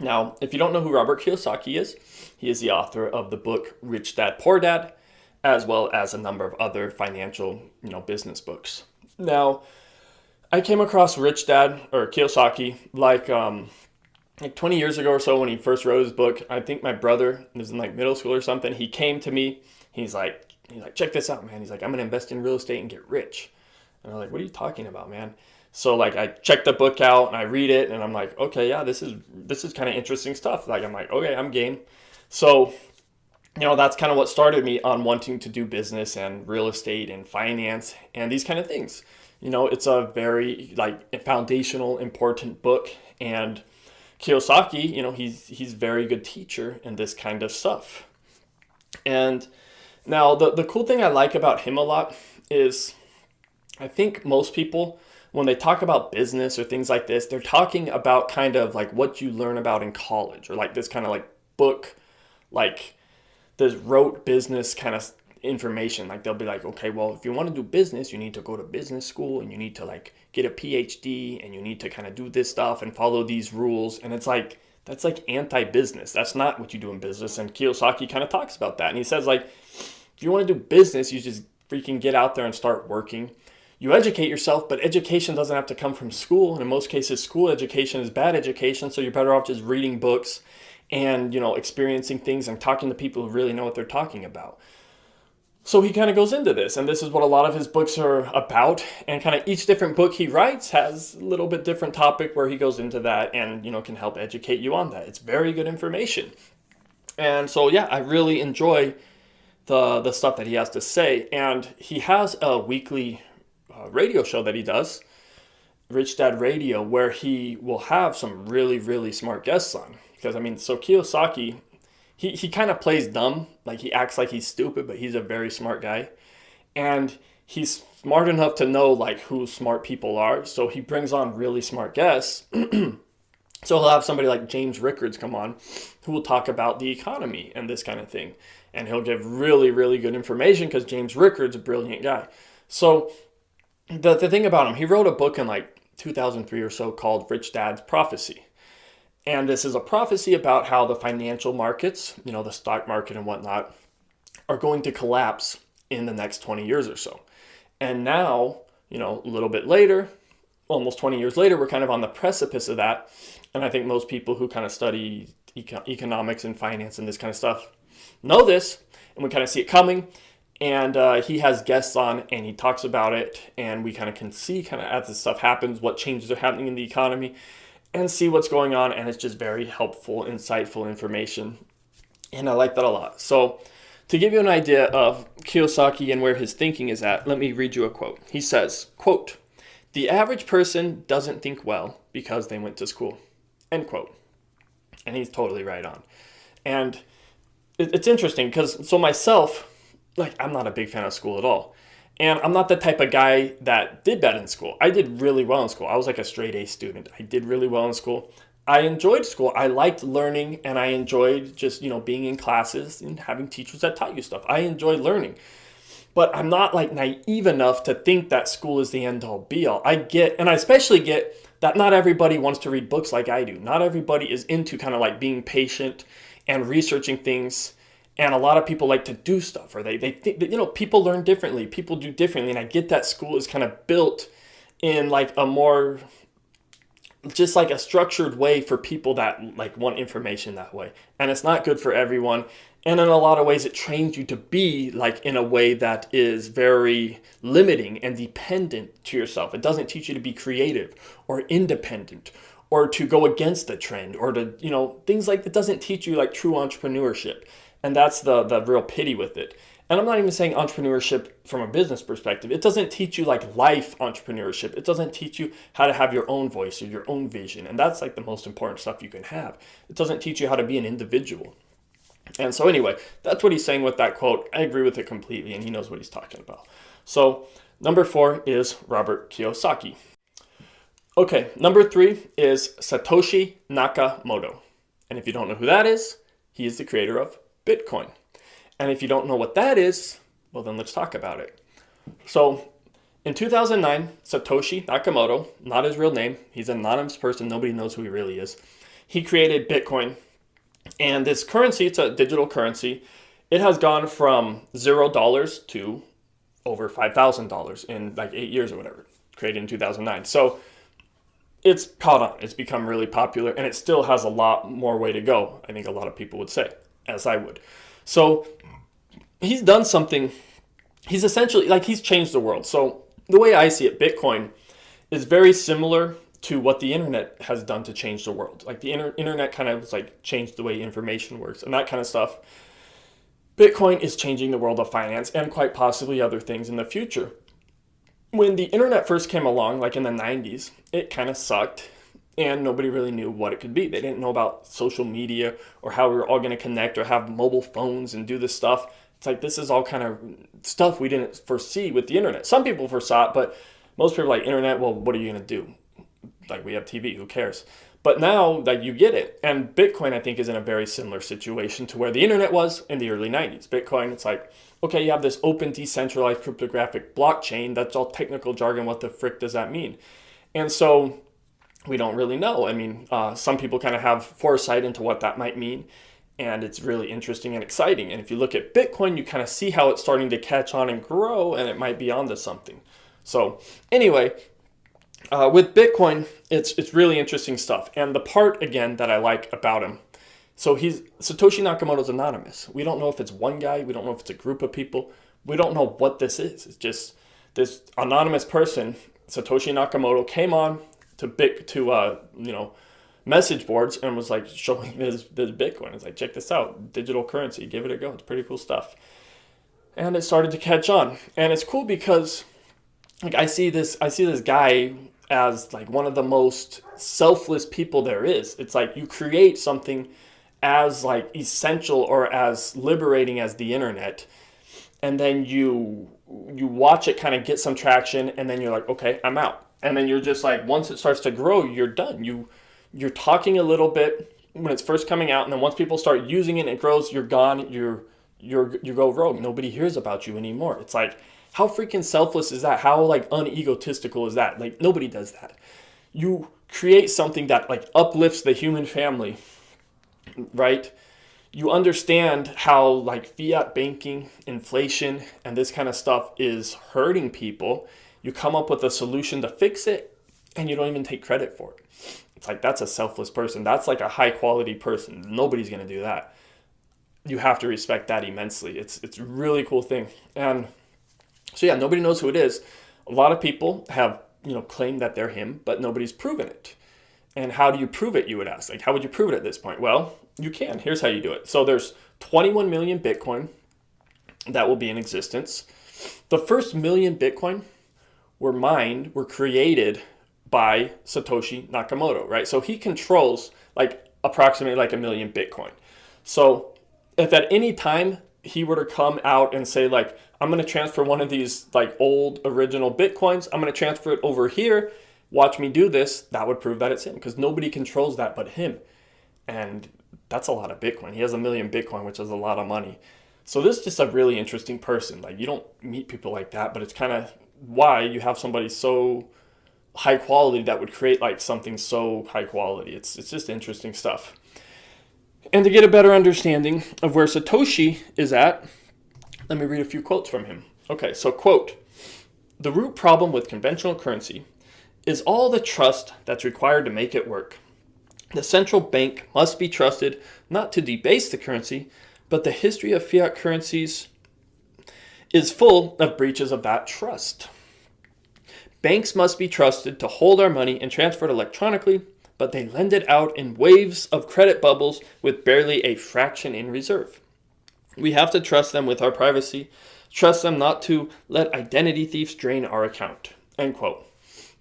Now, if you don't know who Robert Kiyosaki is, he is the author of the book Rich Dad, Poor Dad, as well as a number of other financial, business books. Now, I came across Rich Dad or Kiyosaki like 20 years ago or so when he first wrote his book. I think my brother was in like middle school or something. He came to me. He's like, check this out, man. He's like, I'm going to invest in real estate and get rich. And I'm like, what are you talking about, man? So like I check the book out and I read it and I'm like, okay, yeah, this is kind of interesting stuff. Like I'm like, okay, I'm game. So that's kind of what started me on wanting to do business and real estate and finance and these kind of things. It's a very like foundational, important book, and Kiyosaki, he's very good teacher in this kind of stuff. And now the cool thing I like about him a lot is I think most people, when they talk about business or things like this, they're talking about kind of like what you learn about in college, or like this kind of like book, like this rote business kind of information. Like they'll be like, okay, well, if you want to do business, you need to go to business school and you need to like get a PhD and you need to kind of do this stuff and follow these rules. And it's like, that's like anti-business. That's not what you do in business. And Kiyosaki kind of talks about that. And he says like, if you want to do business, you just freaking get out there and start working. You educate yourself, but education doesn't have to come from school. And in most cases, school education is bad education. So you're better off just reading books and, experiencing things and talking to people who really know what they're talking about. So he kind of goes into this, and this is what a lot of his books are about. And kind of each different book he writes has a little bit different topic where he goes into that and, can help educate you on that. It's very good information. And so, yeah, I really enjoy the stuff that he has to say. And he has a weekly radio show that he does, Rich Dad Radio, where he will have some really, really smart guests on. Because, so Kiyosaki, he kind of plays dumb. Like, he acts like he's stupid, but he's a very smart guy. And he's smart enough to know, like, who smart people are. So he brings on really smart guests. So he'll have somebody like James Rickards come on who will talk about the economy and this kind of thing. And he'll give really, really good information because James Rickards is a brilliant guy. So the thing about him, he wrote a book in like 2003 or so called Rich Dad's Prophecy. And this is a prophecy about how the financial markets, the stock market and whatnot, are going to collapse in the next 20 years or so. And now, a little bit later, almost 20 years later, we're kind of on the precipice of that. And I think most people who kind of study economics and finance and this kind of stuff know this, and we kind of see it coming. And he has guests on and he talks about it, and we kind of can see kind of as this stuff happens, what changes are happening in the economy and see what's going on. And it's just very helpful, insightful information. And I like that a lot. So to give you an idea of Kiyosaki and where his thinking is at, let me read you a quote. He says, quote, "The average person doesn't think well because they went to school," end quote. And he's totally right on. And it's interesting because, so myself, like, I'm not a big fan of school at all. And I'm not the type of guy that did bad in school. I did really well in school. I was like a straight A student. I did really well in school. I enjoyed school. I liked learning, and I enjoyed just, being in classes and having teachers that taught you stuff. I enjoyed learning. But I'm not like naive enough to think that school is the end all be all. I especially get that not everybody wants to read books like I do. Not everybody is into kind of like being patient and researching things. And a lot of people like to do stuff, or they think that, people learn differently. People do differently. And I get that school is kind of built in like a more, just like a structured way for people that like want information that way. And it's not good for everyone. And in a lot of ways, it trains you to be like in a way that is very limiting and dependent to yourself. It doesn't teach you to be creative or independent or to go against the trend or to, things like that. Doesn't teach you like true entrepreneurship. And that's the real pity with it. And I'm not even saying entrepreneurship from a business perspective. It doesn't teach you like life entrepreneurship. It doesn't teach you how to have your own voice or your own vision. And that's like the most important stuff you can have. It doesn't teach you how to be an individual. And so anyway, that's what he's saying with that quote. I agree with it completely, and he knows what he's talking about. So number 4 is Robert Kiyosaki. Okay, number 3 is Satoshi Nakamoto. And if you don't know who that is, he is the creator of Bitcoin. And if you don't know what that is, well, then let's talk about it. So in 2009, Satoshi Nakamoto, not his real name, he's an anonymous person, nobody knows who he really is, he created Bitcoin. And this currency, it's a digital currency, it has gone from $0 to over $5,000 in like 8 years or whatever, created in 2009. So it's caught on, it's become really popular, and it still has a lot more way to go, I think a lot of people would say, as I would. So he's done something, he's essentially, like he's changed the world. So the way I see it, Bitcoin is very similar to what the internet has done to change the world. Like the internet kind of like changed the way information works and that kind of stuff. Bitcoin is changing the world of finance and quite possibly other things in the future. When the internet first came along, like in the 90s, it kind of sucked and nobody really knew what it could be. They didn't know about social media or how we were all going to connect or have mobile phones and do this stuff. It's like this is all kind of stuff we didn't foresee with the internet. Some people foresaw it, but most people are like, internet, well, what are you going to do? Like, we have TV, who cares? But now, like, you get it. And Bitcoin, I think, is in a very similar situation to where the internet was in the early 90s. Bitcoin, it's like, okay, you have this open, decentralized, cryptographic blockchain. That's all technical jargon. What the frick does that mean? And so we don't really know. I mean, some people kind of have foresight into what that might mean. And it's really interesting and exciting. And if you look at Bitcoin, you kind of see how it's starting to catch on and grow, and it might be onto something. So anyway, with Bitcoin, it's really interesting stuff. And the part, again, that I like about him, so Satoshi Nakamoto's anonymous. We don't know if it's one guy. We don't know if it's a group of people. We don't know what this is. It's just this anonymous person, Satoshi Nakamoto, came on to message boards and was like showing this Bitcoin. It's like, check this out, digital currency, give it a go. It's pretty cool stuff. And it started to catch on. And it's cool because like I see this guy as like one of the most selfless people there is. It's like you create something as like essential or as liberating as the internet, and then you watch it kind of get some traction, and then you're like, okay, I'm out. And then you're just like, once it starts to grow, you're done. You're talking a little bit when it's first coming out, and then once people start using it and it grows, you're gone. You go rogue. Nobody hears about you anymore. It's like, how freaking selfless is that? How like unegotistical is that? Like nobody does that. You create something that like uplifts the human family, right? You understand how like fiat banking, inflation, and this kind of stuff is hurting people. You come up with a solution to fix it, and you don't even take credit for it. It's like, that's a selfless person. That's like a high quality person. Nobody's going to do that. You have to respect that immensely. It's a really cool thing. And so yeah, nobody knows who it is. A lot of people have, claimed that they're him, but nobody's proven it. And how do you prove it, you would ask? Like, how would you prove it at this point? Well, you can. Here's how you do it. So there's 21 million Bitcoin that will be in existence. The first million Bitcoin were created by Satoshi Nakamoto, right? So he controls like approximately like 1 million Bitcoin. So if at any time he were to come out and say like, I'm going to transfer one of these like old original Bitcoins, I'm going to transfer it over here, watch me do this, that would prove that it's him, because nobody controls that but him. And that's a lot of Bitcoin. He has 1 million Bitcoin, which is a lot of money. So this is just a really interesting person. Like, you don't meet people like that, but it's kind of why you have somebody so high quality that would create like something so high quality. It's just interesting stuff. And to get a better understanding of where Satoshi is at, let me read a few quotes from him. Okay, so quote, "The root problem with conventional currency is all the trust that's required to make it work. The central bank must be trusted not to debase the currency, but the history of fiat currencies is full of breaches of that trust. Banks must be trusted to hold our money and transfer it electronically, but they lend it out in waves of credit bubbles with barely a fraction in reserve. We have to trust them with our privacy, trust them not to let identity thieves drain our account." End quote.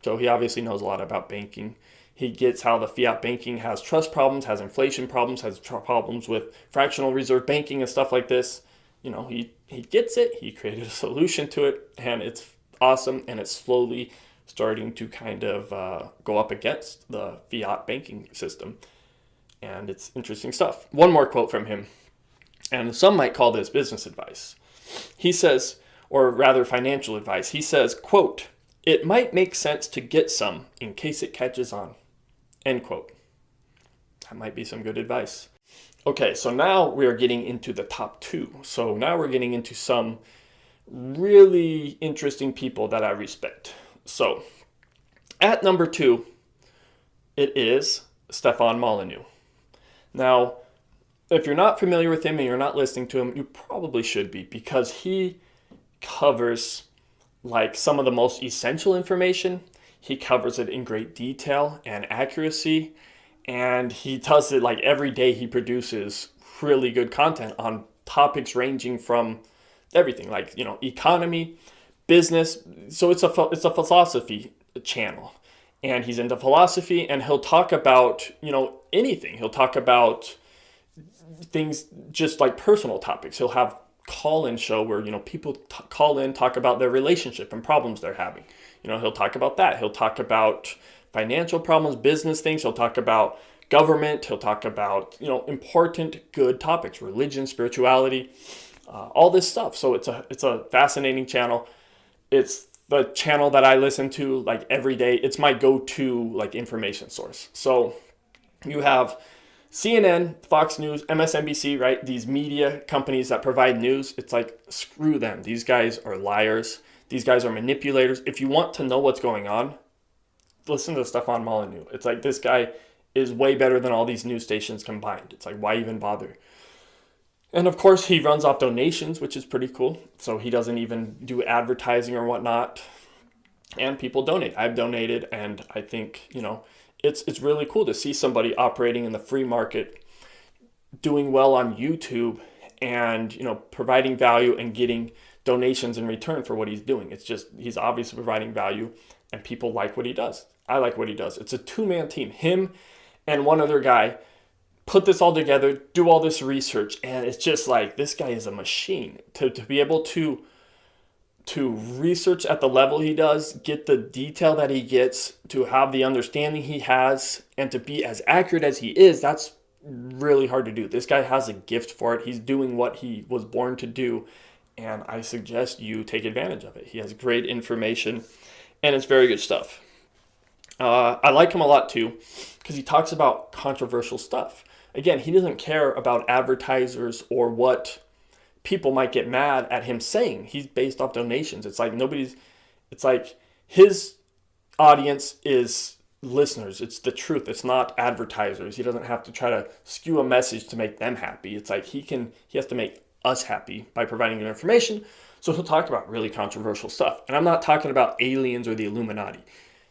So he obviously knows a lot about banking. He gets how the fiat banking has trust problems, has inflation problems, has problems with fractional reserve banking and stuff like this. He gets it. He created a solution to it, and it's awesome, and it's slowly starting to kind of go up against the fiat banking system. And it's interesting stuff. One more quote from him, and some might call this business advice. He says, or rather financial advice, he says, quote, "It might make sense to get some in case it catches on." End quote. That might be some good advice. Okay, so now we are getting into the top 2. So now we're getting into some really interesting people that I respect. So at number 2, it is Stefan Molyneux. Now, if you're not familiar with him and you're not listening to him, you probably should be, because he covers like some of the most essential information. He covers it in great detail and accuracy, and he does it like every day. He produces really good content on topics ranging from everything, like, economy, business. So it's a philosophy channel, and he's into philosophy, and he'll talk about anything. He'll talk about things just like personal topics. He'll have call-in show where people call in, talk about their relationship and problems they're having. He'll talk about that. He'll talk about financial problems, business things. He'll talk about government. He'll talk about important, good topics, religion, spirituality, all this stuff. So it's a fascinating channel. It's the channel that I listen to like every day. It's my go-to like information source. So you have CNN, Fox News, MSNBC, right? These media companies that provide news. It's like, screw them. These guys are liars. These guys are manipulators. If you want to know what's going on, listen to Stefan Molyneux. It's like, this guy is way better than all these news stations combined. It's like, why even bother? And of course, he runs off donations, which is pretty cool. So he doesn't even do advertising or whatnot. And people donate. I've donated, and I think, it's really cool to see somebody operating in the free market, doing well on YouTube, and providing value and getting donations in return for what he's doing. It's just, he's obviously providing value, and people like what he does. I like what he does. It's a two-man team. Him and one other guy put this all together, do all this research, and it's just like, this guy is a machine. To be able to research at the level he does, get the detail that he gets, to have the understanding he has, and to be as accurate as he is, that's really hard to do. This guy has a gift for it. He's doing what he was born to do, and I suggest you take advantage of it. He has great information, and it's very good stuff. I like him a lot too, because he talks about controversial stuff. Again, he doesn't care about advertisers or what people might get mad at him saying. He's based off donations. It's like his audience is listeners. It's the truth. It's not advertisers. He doesn't have to try to skew a message to make them happy. It's like he has to make us happy by providing good information. So he'll talk about really controversial stuff. And I'm not talking about aliens or the Illuminati.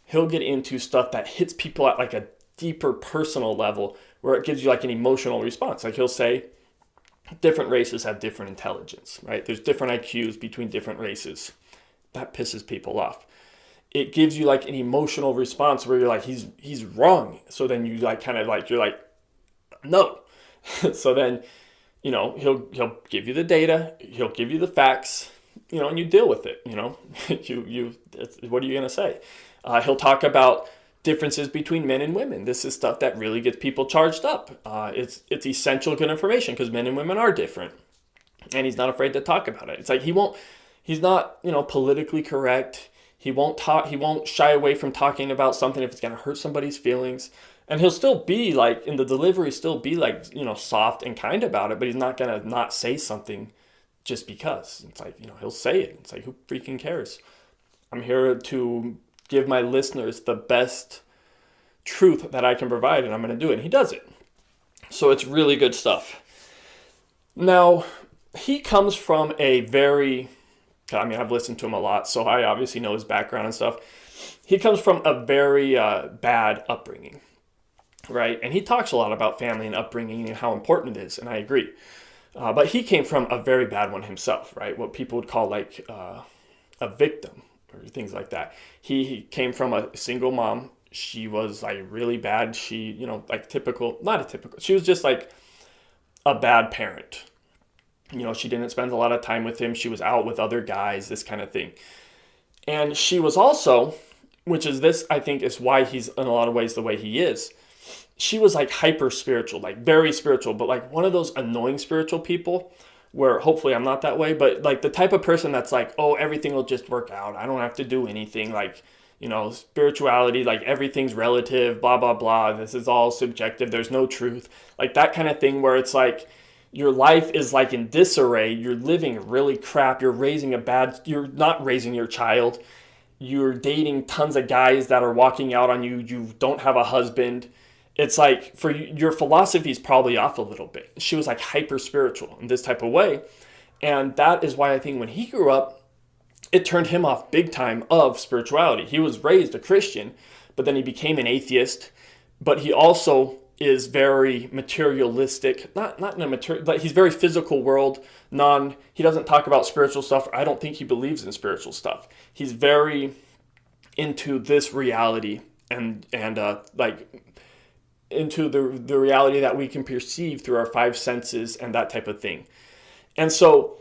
He'll get into stuff that hits people at like a deeper personal level, where it gives you like an emotional response. Like, he'll say different races have different intelligence, right? There's different IQs between different races. That pisses people off. It gives you like an emotional response where you're like, he's wrong. So then you like you're like, no. So then, he'll give you the data, he'll give you the facts, and you deal with it. What are you gonna say? He'll talk about differences between men and women. This is stuff that really gets people charged up. It's essential good information, because men and women are different, and he's not afraid to talk about it. It's like he's not politically correct. He won't shy away from talking about something if it's going to hurt somebody's feelings. And he'll still be like, in the delivery, still be like, soft and kind about it, but he's not going to not say something just because. It's like, he'll say it. It's like, who freaking cares? I'm here to give my listeners the best truth that I can provide, and I'm going to do it. And he does it. So it's really good stuff. Now, he comes from I've listened to him a lot, so I obviously know his background and stuff. He comes from a very bad upbringing, right? And he talks a lot about family and upbringing and how important it is, and I agree. But he came from a very bad one himself, right? What people would call like a victim or things like that. He came from a single mom. She was like really bad. She, she was just like a bad parent. She didn't spend a lot of time with him. She was out with other guys, this kind of thing. And she was also, which is this, I think, is why he's in a lot of ways the way he is. She was like hyper spiritual, like very spiritual, but like one of those annoying spiritual people where hopefully I'm not that way, but like the type of person that's like, oh, everything will just work out. I don't have to do anything. Like, spirituality, like everything's relative, blah, blah, blah. This is all subjective. There's no truth. Like that kind of thing where it's like, your life is like in disarray. You're living really crap. You're not raising your child. You're dating tons of guys that are walking out on you. You don't have a husband. It's like, for your philosophy is probably off a little bit. She was like hyper spiritual in this type of way. And that is why I think when he grew up, it turned him off big time of spirituality. He was raised a Christian, but then he became an atheist. But he also is very materialistic, not in a material, but he's very physical world. He doesn't talk about spiritual stuff. I don't think he believes in spiritual stuff. He's very into this reality and like into the reality that we can perceive through our five senses and that type of thing. And so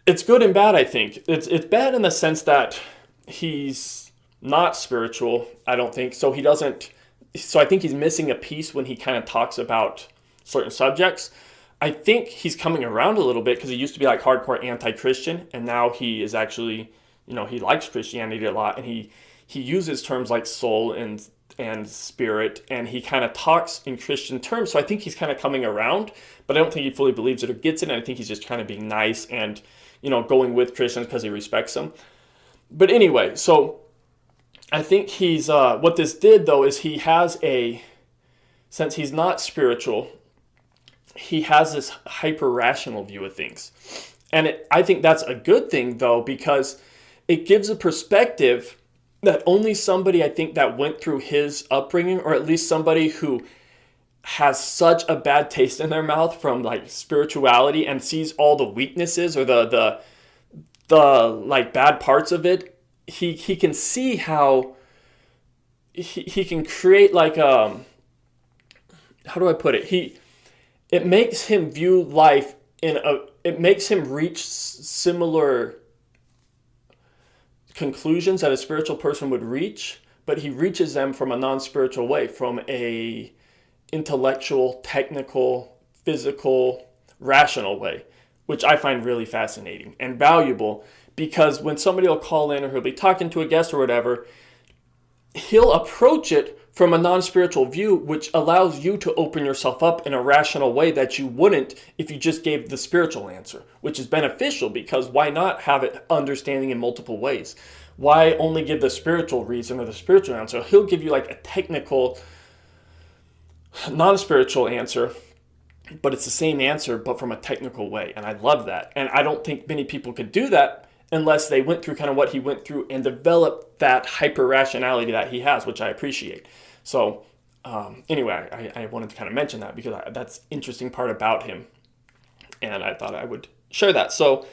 it's good and bad, I think. It's bad in the sense that he's not spiritual, I don't think. So I think he's missing a piece when he kind of talks about certain subjects. I think he's coming around a little bit because he used to be like hardcore anti-Christian, and now he is actually, he likes Christianity a lot, and he uses terms like soul and spirit, and he kind of talks in Christian terms. So I think he's kind of coming around, but I don't think he fully believes it or gets it. And I think he's just kind of being nice and, going with Christians because he respects them. But anyway, so I think he's, what this did though is since he's not spiritual, he has this hyper-rational view of things. And I think that's a good thing though, because it gives a perspective that only somebody, I think, that went through his upbringing, or at least somebody who has such a bad taste in their mouth from like spirituality and sees all the weaknesses or the like bad parts of it, he can see how he can create like how do I put it? It makes him view life it makes him reach similar conclusions that a spiritual person would reach, but he reaches them from a non-spiritual way, from a intellectual, technical, physical, rational way, which I find really fascinating and valuable, because when somebody will call in or he'll be talking to a guest or whatever, he'll approach it from a non-spiritual view, which allows you to open yourself up in a rational way that you wouldn't if you just gave the spiritual answer, which is beneficial, because why not have it understanding in multiple ways? Why only give the spiritual reason or the spiritual answer? He'll give you like a technical, non-spiritual answer, but it's the same answer, but from a technical way. And I love that. And I don't think many people could do that unless they went through kind of what he went through and developed that hyper-rationality that he has, which I appreciate. So anyway, I wanted to kind of mention that because that's an interesting part about him. And I thought I would share that. So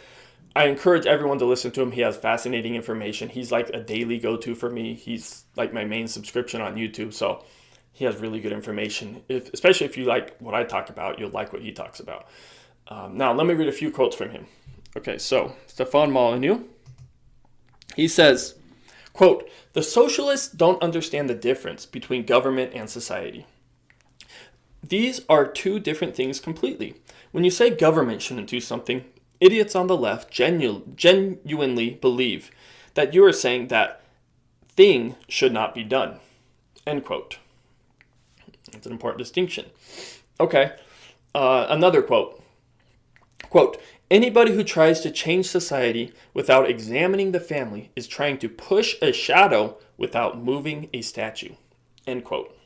I encourage everyone to listen to him. He has fascinating information. He's like a daily go-to for me. He's like my main subscription on YouTube. So he has really good information. Especially if you like what I talk about, you'll like what he talks about. Now, let me read a few quotes from him. Okay, so Stefan Molyneux, he says, quote, "The socialists don't understand the difference between government and society. These are two different things completely. When you say government shouldn't do something, idiots on the left genuinely believe that you are saying that thing should not be done." End quote. That's an important distinction. Okay, another quote. Quote, "Anybody who tries to change society without examining the family is trying to push a shadow without moving a statue." End quote.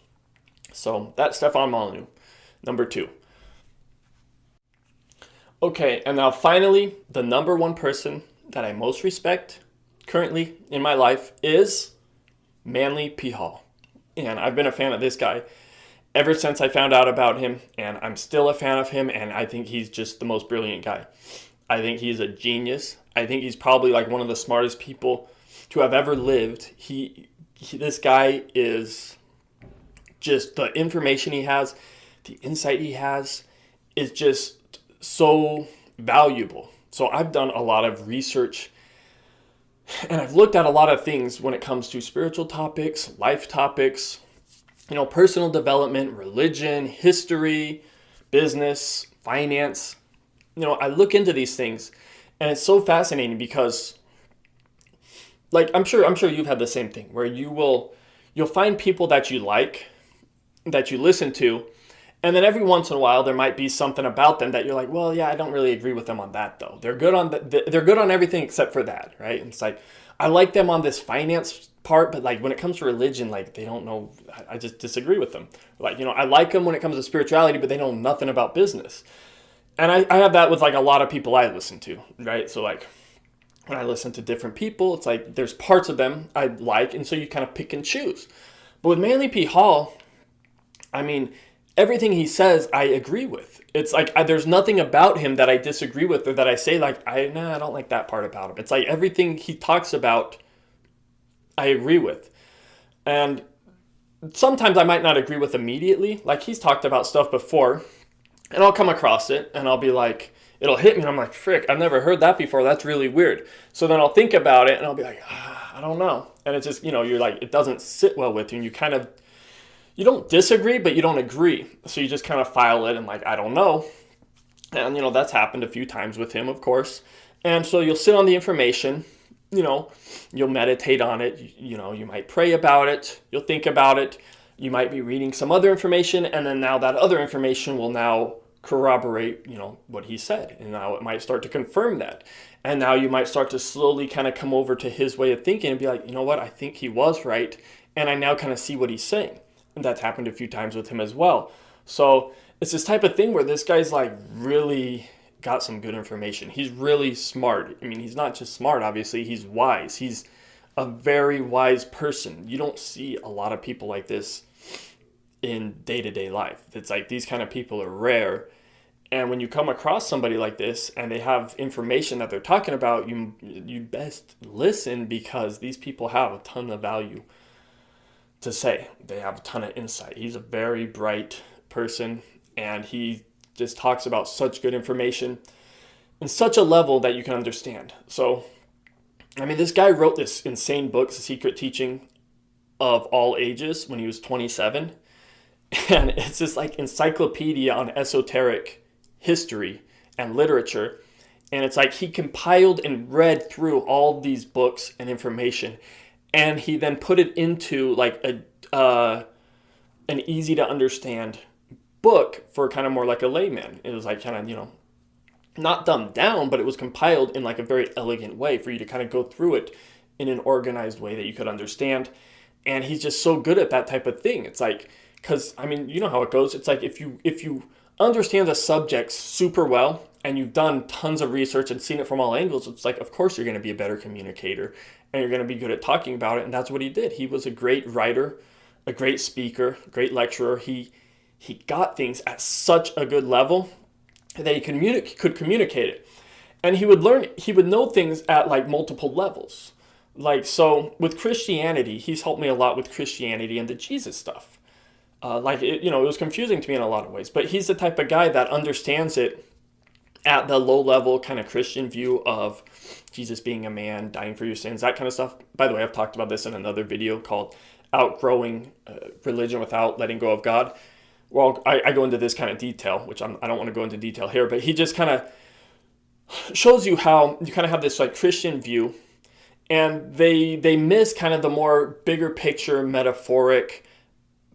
So that's Stefan Molyneux, number 2. Okay, and now finally, the number one person that I most respect currently in my life is Manly P. Hall. And I've been a fan of this guy ever since I found out about him, and I'm still a fan of him, and I think he's just the most brilliant guy. I think he's a genius. I think he's probably like one of the smartest people to have ever lived. This guy is just, the information he has, the insight he has is just so valuable. So I've done a lot of research and I've looked at a lot of things when it comes to spiritual topics, life topics, personal development, religion, history, business, finance. I look into these things and it's so fascinating because like I'm sure you've had the same thing where you'll find people that you like, that you listen to, and then every once in a while there might be something about them that you're like, well, yeah, I don't really agree with them on that though. They're good on everything except for that, right? And it's like I like them on this finance part, but like when it comes to religion, like they don't know, I just disagree with them. Like, I like them when it comes to spirituality, but they know nothing about business. And I have that with like a lot of people I listen to, right? So like when I listen to different people, it's like there's parts of them I like, and so you kind of pick and choose. But with Manly P. Hall, I mean, everything he says, I agree with. It's like there's nothing about him that I disagree with or that I say like, I don't like that part about him. It's like everything he talks about, I agree with. And sometimes I might not agree with immediately. Like he's talked about stuff before, and I'll come across it, and I'll be like, it'll hit me, and I'm like, frick, I've never heard that before. That's really weird. So then I'll think about it, and I'll be like, I don't know. And it's just, you're like, it doesn't sit well with you, and you don't disagree, but you don't agree. So you just kind of file it and like, I don't know. And, that's happened a few times with him, of course. And so you'll sit on the information, you'll meditate on it, you might pray about it, you'll think about it, you might be reading some other information, and then now that other information will now corroborate, what he said. And now it might start to confirm that. And now you might start to slowly kind of come over to his way of thinking and be like, you know what, I think he was right. And I now kind of see what he's saying. And that's happened a few times with him as well. So it's this type of thing where this guy's like really got some good information. He's really smart. I mean, he's not just smart, obviously, he's wise. He's a very wise person. You don't see a lot of people like this in day-to-day life. It's like these kind of people are rare. And when you come across somebody like this and they have information that they're talking about, you best listen, because these people have a ton of value to say. They have a ton of insight. He's a very bright person, and he just talks about such good information in such a level that you can understand. So, I mean, this guy wrote this insane book, The Secret Teaching of All Ages, when he was 27. And it's this like encyclopedia on esoteric history and literature. And it's like he compiled and read through all these books and information, and he then put it into like an easy to understand book for kind of more like a layman. It was like kind of, not dumbed down, but it was compiled in like a very elegant way for you to kind of go through it in an organized way that you could understand. And he's just so good at that type of thing. It's like, because I mean, you know how it goes. It's like if you understand the subject super well and you've done tons of research and seen it from all angles, it's like, of course you're going to be a better communicator and you're going to be good at talking about it. And that's what he did. He was a great writer, a great speaker, great lecturer. He got things at such a good level that he could communicate it. And he would know things at like multiple levels. Like, so with Christianity, he's helped me a lot with Christianity and the Jesus stuff. It was confusing to me in a lot of ways, but he's the type of guy that understands it at the low level kind of Christian view of Jesus being a man, dying for your sins, that kind of stuff. By the way, I've talked about this in another video called Outgrowing Religion Without Letting Go of God. Well, I go into this kind of detail, which I don't want to go into detail here, but he just kind of shows you how you kind of have this like Christian view, and they miss kind of the more bigger picture, metaphoric,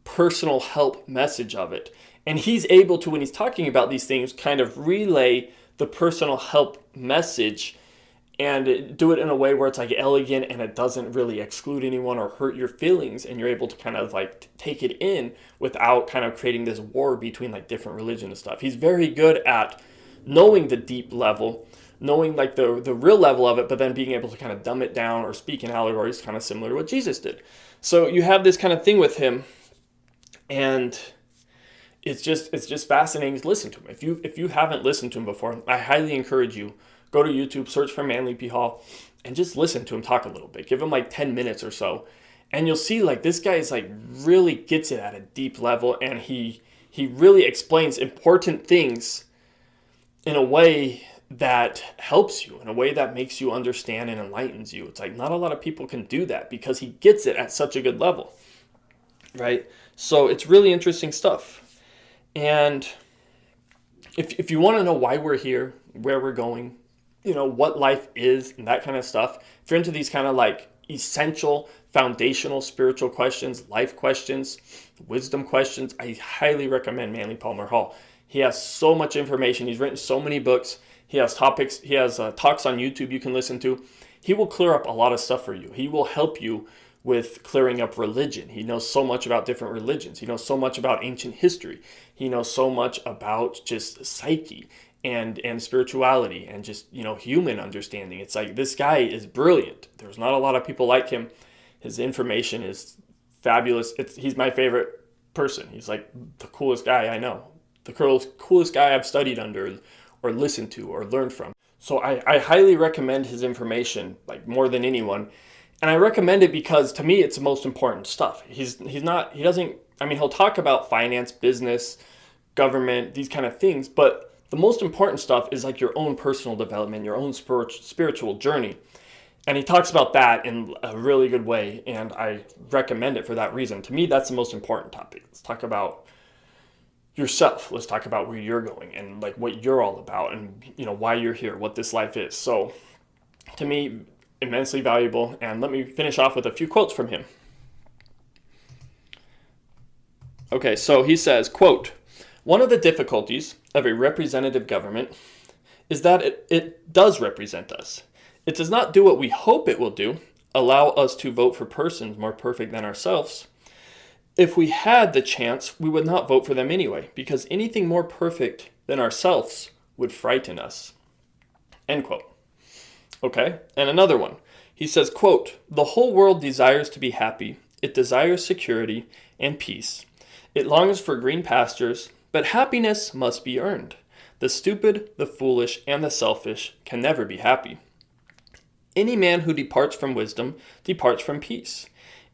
personal help message of it. And he's able to, when he's talking about these things, kind of relay the personal help message and do it in a way where it's like elegant and it doesn't really exclude anyone or hurt your feelings, and you're able to kind of like take it in without kind of creating this war between like different religions and stuff. He's very good at knowing the deep level, knowing like the real level of it, but then being able to kind of dumb it down or speak in allegories, kind of similar to what Jesus did. So you have this kind of thing with him, and it's just fascinating to listen to him. If you haven't listened to him before, I highly encourage you, go to YouTube, search for Manly P. Hall, and just listen to him talk a little bit. Give him like 10 minutes or so, and you'll see like this guy is like really gets it at a deep level, and he really explains important things in a way that helps you, in a way that makes you understand and enlightens you. It's like not a lot of people can do that because he gets it at such a good level, right? So it's really interesting stuff. And if you want to know why we're here, where we're going, what life is and that kind of stuff, if you're into these kind of like essential, foundational spiritual questions, life questions, wisdom questions, I highly recommend Manly Palmer Hall. He has so much information. He's written so many books. He has topics. He has talks on YouTube you can listen to. He will clear up a lot of stuff for you. He will help you with clearing up religion. He knows so much about different religions. He knows so much about ancient history. He knows so much about just psyche and spirituality and just, human understanding. It's like, this guy is brilliant. There's not a lot of people like him. His information is fabulous. He's my favorite person. He's like the coolest guy I know, the coolest guy I've studied under or listened to or learned from. So I highly recommend his information, like, more than anyone. And I recommend it because, to me, it's the most important stuff. He doesn't, he'll talk about finance, business, government, these kind of things, but the most important stuff is like your own personal development, your own spiritual journey. And he talks about that in a really good way, and I recommend it for that reason. To me, that's the most important topic. Let's talk about yourself. Let's talk about where you're going and like what you're all about and why you're here, what this life is. So to me, immensely valuable. And let me finish off with a few quotes from him. Okay, so he says, quote, "One of the difficulties of a representative government is that it does represent us. It does not do what we hope it will do, allow us to vote for persons more perfect than ourselves. If we had the chance, we would not vote for them anyway, because anything more perfect than ourselves would frighten us." End quote. Okay, and another one. He says, quote, "The whole world desires to be happy. It desires security and peace. It longs for green pastures, but happiness must be earned. The stupid, the foolish, and the selfish can never be happy. Any man who departs from wisdom departs from peace.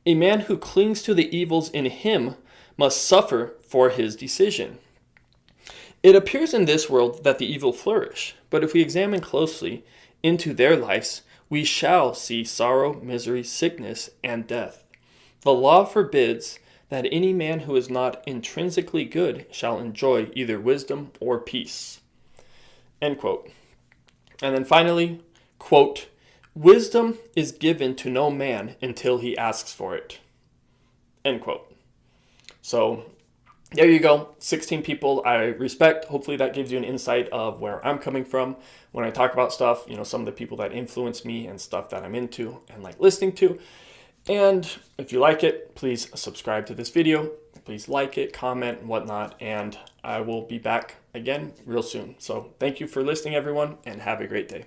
A man who clings to the evils in him must suffer for his decision. It appears in this world that the evil flourish, but if we examine closely into their lives, we shall see sorrow, misery, sickness, and death. The law forbids that any man who is not intrinsically good shall enjoy either wisdom or peace." End quote. And then finally, quote, "Wisdom is given to no man until he asks for it." End quote. So there you go. 16 people I respect. Hopefully that gives you an insight of where I'm coming from when I talk about stuff, some of the people that influence me and stuff that I'm into and like listening to. And if you like it, please subscribe to this video. Please like it, comment, and whatnot. And I will be back again real soon. So thank you for listening, everyone, and have a great day.